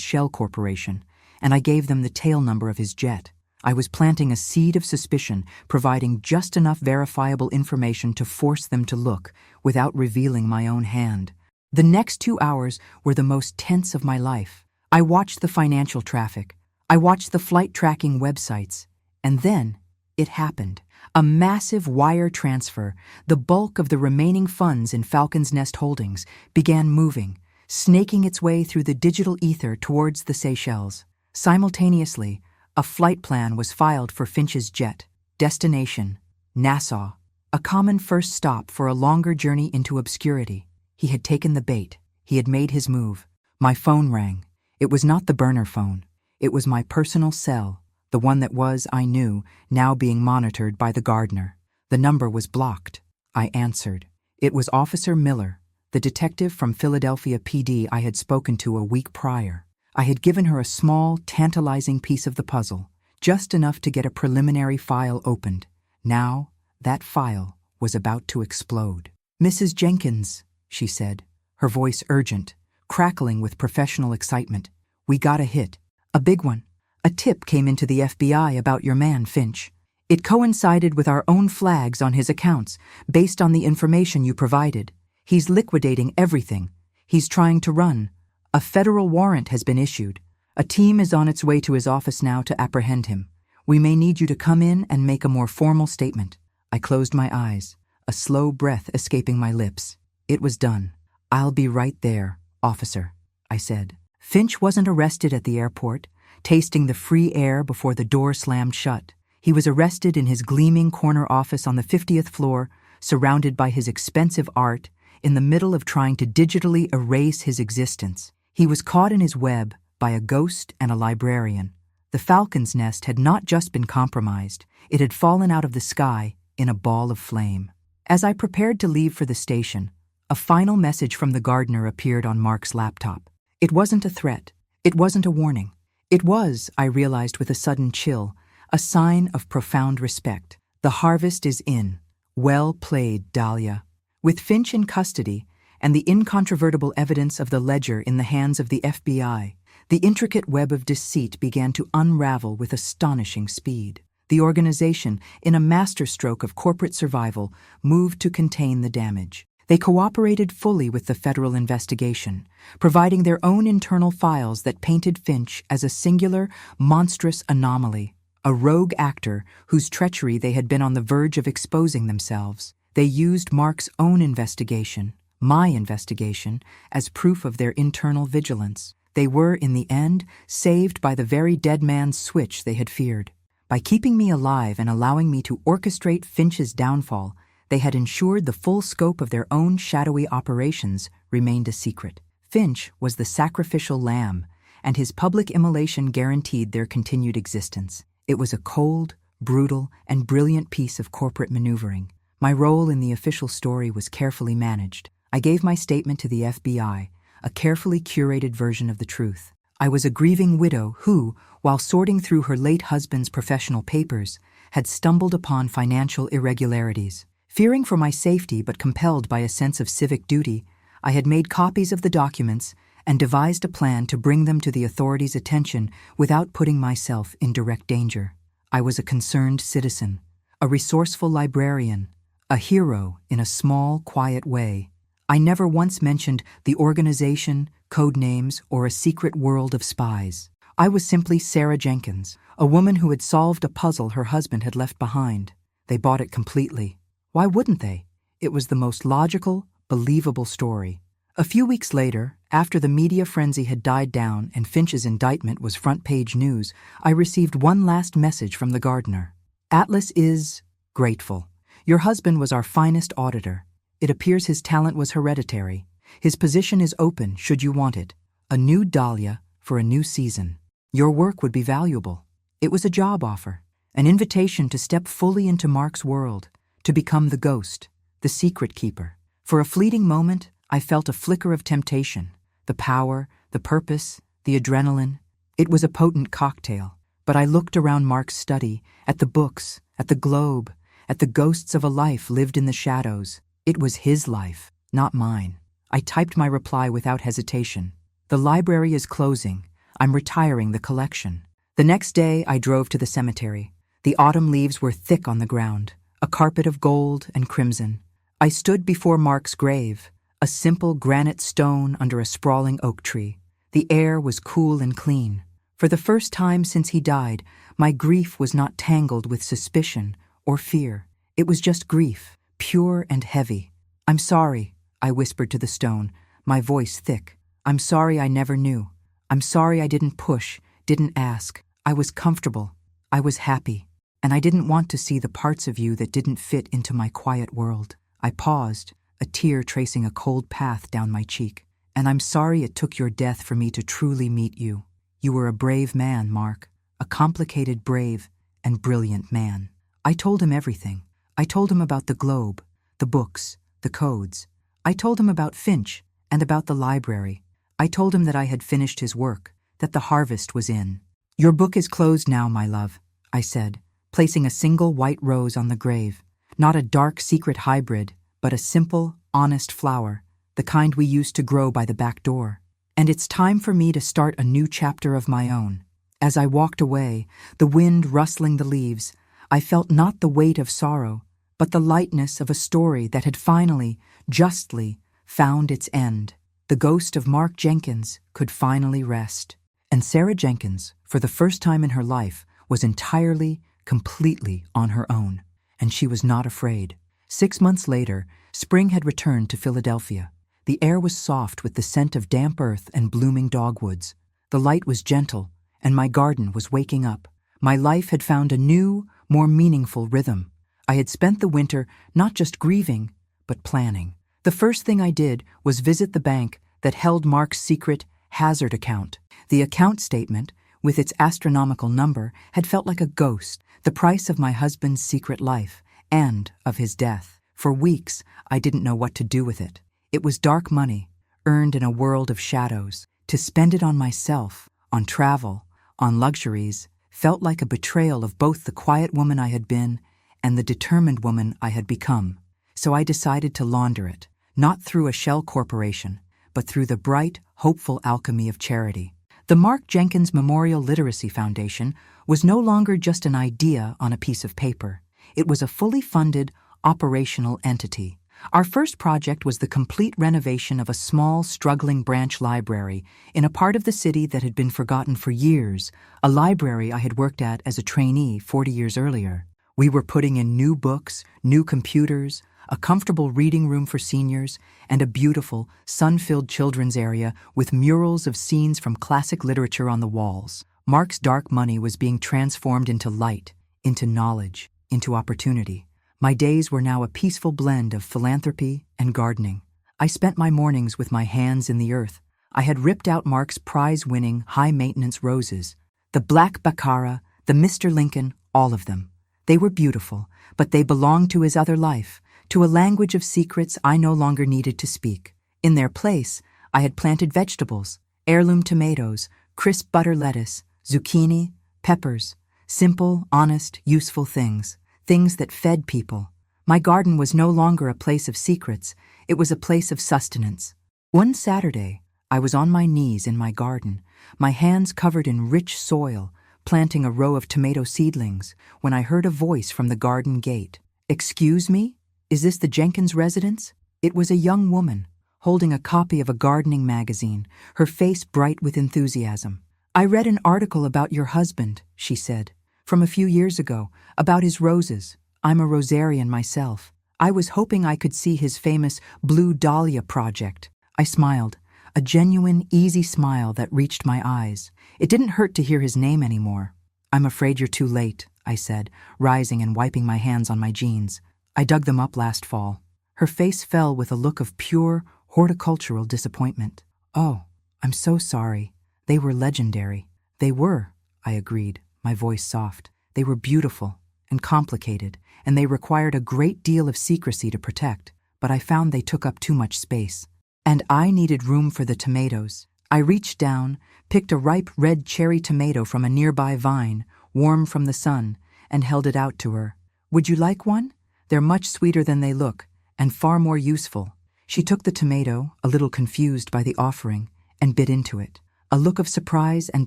shell corporation, and I gave them the tail number of his jet. I was planting a seed of suspicion, providing just enough verifiable information to force them to look, without revealing my own hand. The next 2 hours were the most tense of my life. I watched the financial traffic. I watched the flight tracking websites. And then, it happened. A massive wire transfer, the bulk of the remaining funds in Falcon's Nest Holdings, began moving, snaking its way through the digital ether towards the Seychelles. Simultaneously, a flight plan was filed for Finch's jet. Destination: Nassau. A common first stop for a longer journey into obscurity. He had taken the bait. He had made his move. My phone rang. It was not the burner phone. It was my personal cell, the one that was, I knew, now being monitored by the gardener. The number was blocked. I answered. It was Officer Miller, the detective from Philadelphia PD I had spoken to a week prior. I had given her a small, tantalizing piece of the puzzle, just enough to get a preliminary file opened. Now, that file was about to explode. "Mrs. Jenkins," she said, her voice urgent, crackling with professional excitement. "We got a hit. A big one. A tip came into the FBI about your man, Finch. It coincided with our own flags on his accounts, based on the information you provided. He's liquidating everything. He's trying to run. A federal warrant has been issued. A team is on its way to his office now to apprehend him. We may need you to come in and make a more formal statement." I closed my eyes, a slow breath escaping my lips. It was done. "I'll be right there, officer," I said. Finch wasn't arrested at the airport, tasting the free air before the door slammed shut. He was arrested in his gleaming corner office on the 50th floor, surrounded by his expensive art, in the middle of trying to digitally erase his existence. He was caught in his web by a ghost and a librarian. The falcon's nest had not just been compromised, it had fallen out of the sky in a ball of flame. As I prepared to leave for the station, a final message from the gardener appeared on Mark's laptop. It wasn't a threat. It wasn't a warning. It was, I realized with a sudden chill, a sign of profound respect. "The harvest is in. Well played, Dahlia." With Finch in custody and the incontrovertible evidence of the ledger in the hands of the FBI, the intricate web of deceit began to unravel with astonishing speed. The organization, in a masterstroke of corporate survival, moved to contain the damage. They cooperated fully with the federal investigation, providing their own internal files that painted Finch as a singular, monstrous anomaly, a rogue actor whose treachery they had been on the verge of exposing themselves. They used Mark's own investigation, my investigation, as proof of their internal vigilance. They were, in the end, saved by the very dead man's switch they had feared. By keeping me alive and allowing me to orchestrate Finch's downfall, they had ensured the full scope of their own shadowy operations remained a secret. Finch was the sacrificial lamb, and his public immolation guaranteed their continued existence. It was a cold, brutal, and brilliant piece of corporate maneuvering. My role in the official story was carefully managed. I gave my statement to the FBI, a carefully curated version of the truth. I was a grieving widow who, while sorting through her late husband's professional papers, had stumbled upon financial irregularities. Fearing for my safety but compelled by a sense of civic duty, I had made copies of the documents and devised a plan to bring them to the authorities' attention without putting myself in direct danger. I was a concerned citizen, a resourceful librarian, a hero in a small, quiet way. I never once mentioned the organization, code names, or a secret world of spies. I was simply Sarah Jenkins, a woman who had solved a puzzle her husband had left behind. They bought it completely. Why wouldn't they? It was the most logical, believable story. A few weeks later, after the media frenzy had died down and Finch's indictment was front-page news, I received one last message from the gardener. "Atlas is grateful. Your husband was our finest auditor. It appears his talent was hereditary. His position is open should you want it. A new Dahlia for a new season. Your work would be valuable." It was a job offer, an invitation to step fully into Mark's world, to become the ghost, the secret keeper. For a fleeting moment, I felt a flicker of temptation, the power, the purpose, the adrenaline. It was a potent cocktail, but I looked around Mark's study, at the books, at the globe, at the ghosts of a life lived in the shadows. It was his life, not mine. I typed my reply without hesitation. "The library is closing. I'm retiring the collection." The next day, I drove to the cemetery. The autumn leaves were thick on the ground, a carpet of gold and crimson. I stood before Mark's grave, a simple granite stone under a sprawling oak tree. The air was cool and clean. For the first time since he died, my grief was not tangled with suspicion or fear. It was just grief, pure and heavy. "I'm sorry," I whispered to the stone, my voice thick. "I'm sorry I never knew. I'm sorry I didn't push, didn't ask. I was comfortable. I was happy. And I didn't want to see the parts of you that didn't fit into my quiet world." I paused, a tear tracing a cold path down my cheek. And I'm sorry it took your death for me to truly meet you. You were a brave man, Mark. A complicated, brave, and brilliant man. I told him everything. I told him about the globe, the books, the codes. I told him about Finch and about the library. I told him that I had finished his work, that the harvest was in. Your book is closed now, my love, I said, placing a single white rose on the grave. Not a dark secret hybrid, but a simple, honest flower, the kind we used to grow by the back door. And it's time for me to start a new chapter of my own. As I walked away, the wind rustling the leaves, I felt not the weight of sorrow, but the lightness of a story that had finally, justly, found its end. The ghost of Mark Jenkins could finally rest. And Sarah Jenkins, for the first time in her life, was entirely, completely on her own. And she was not afraid. 6 months later, spring had returned to Philadelphia. The air was soft with the scent of damp earth and blooming dogwoods. The light was gentle, and my garden was waking up. My life had found a new, more meaningful rhythm. I had spent the winter not just grieving, but planning. The first thing I did was visit the bank that held Mark's secret hazard account. The account statement, with its astronomical number, had felt like a ghost, the price of my husband's secret life, and of his death. For weeks, I didn't know what to do with it. It was dark money, earned in a world of shadows. To spend it on myself, on travel, on luxuries, felt like a betrayal of both the quiet woman I had been and the determined woman I had become. So I decided to launder it, not through a shell corporation, but through the bright, hopeful alchemy of charity. The Mark Jenkins Memorial Literacy Foundation was no longer just an idea on a piece of paper. It was a fully funded, operational entity. Our first project was the complete renovation of a small, struggling branch library in a part of the city that had been forgotten for years, a library I had worked at as a trainee 40 years earlier. We were putting in new books, new computers, a comfortable reading room for seniors, and a beautiful, sun-filled children's area with murals of scenes from classic literature on the walls. Mark's dark money was being transformed into light, into knowledge, into opportunity. My days were now a peaceful blend of philanthropy and gardening. I spent my mornings with my hands in the earth. I had ripped out Mark's prize-winning, high-maintenance roses. The black baccara, the Mr. Lincoln, all of them. They were beautiful, but they belonged to his other life, to a language of secrets I no longer needed to speak. In their place, I had planted vegetables, heirloom tomatoes, crisp butter lettuce, zucchini, peppers, simple, honest, useful things. Things that fed people. My garden was no longer a place of secrets, it was a place of sustenance. One Saturday, I was on my knees in my garden, my hands covered in rich soil, planting a row of tomato seedlings, when I heard a voice from the garden gate. "Excuse me? Is this the Jenkins residence?" It was a young woman, holding a copy of a gardening magazine, her face bright with enthusiasm. "I read an article about your husband," she said. "From a few years ago, about his roses. I'm a rosarian myself. I was hoping I could see his famous Blue Dahlia project." I smiled, a genuine, easy smile that reached my eyes. It didn't hurt to hear his name anymore. "I'm afraid you're too late," I said, rising and wiping my hands on my jeans. "I dug them up last fall." Her face fell with a look of pure, horticultural disappointment. "Oh, I'm so sorry. They were legendary." "They were," I agreed, my voice soft. "They were beautiful and complicated, and they required a great deal of secrecy to protect, but I found they took up too much space. And I needed room for the tomatoes." I reached down, picked a ripe red cherry tomato from a nearby vine, warm from the sun, and held it out to her. "Would you like one? They're much sweeter than they look, and far more useful." She took the tomato, a little confused by the offering, and bit into it. A look of surprise and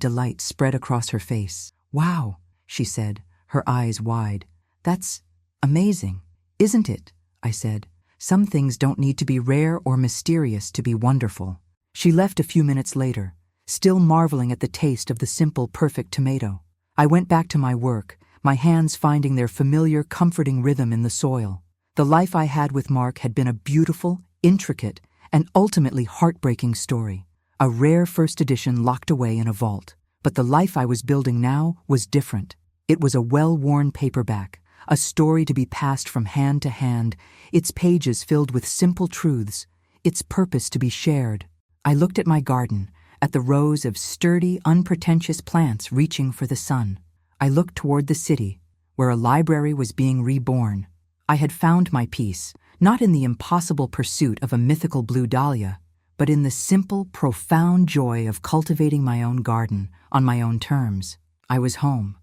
delight spread across her face. "Wow," she said, her eyes wide. "That's amazing, isn't it?" I said. "Some things don't need to be rare or mysterious to be wonderful." She left a few minutes later, still marveling at the taste of the simple, perfect tomato. I went back to my work, my hands finding their familiar, comforting rhythm in the soil. The life I had with Mark had been a beautiful, intricate, and ultimately heartbreaking story. A rare first edition locked away in a vault. But the life I was building now was different. It was a well-worn paperback, a story to be passed from hand to hand, its pages filled with simple truths, its purpose to be shared. I looked at my garden, at the rows of sturdy, unpretentious plants reaching for the sun. I looked toward the city, where a library was being reborn. I had found my peace, not in the impossible pursuit of a mythical blue dahlia, but in the simple, profound joy of cultivating my own garden on my own terms. I was home.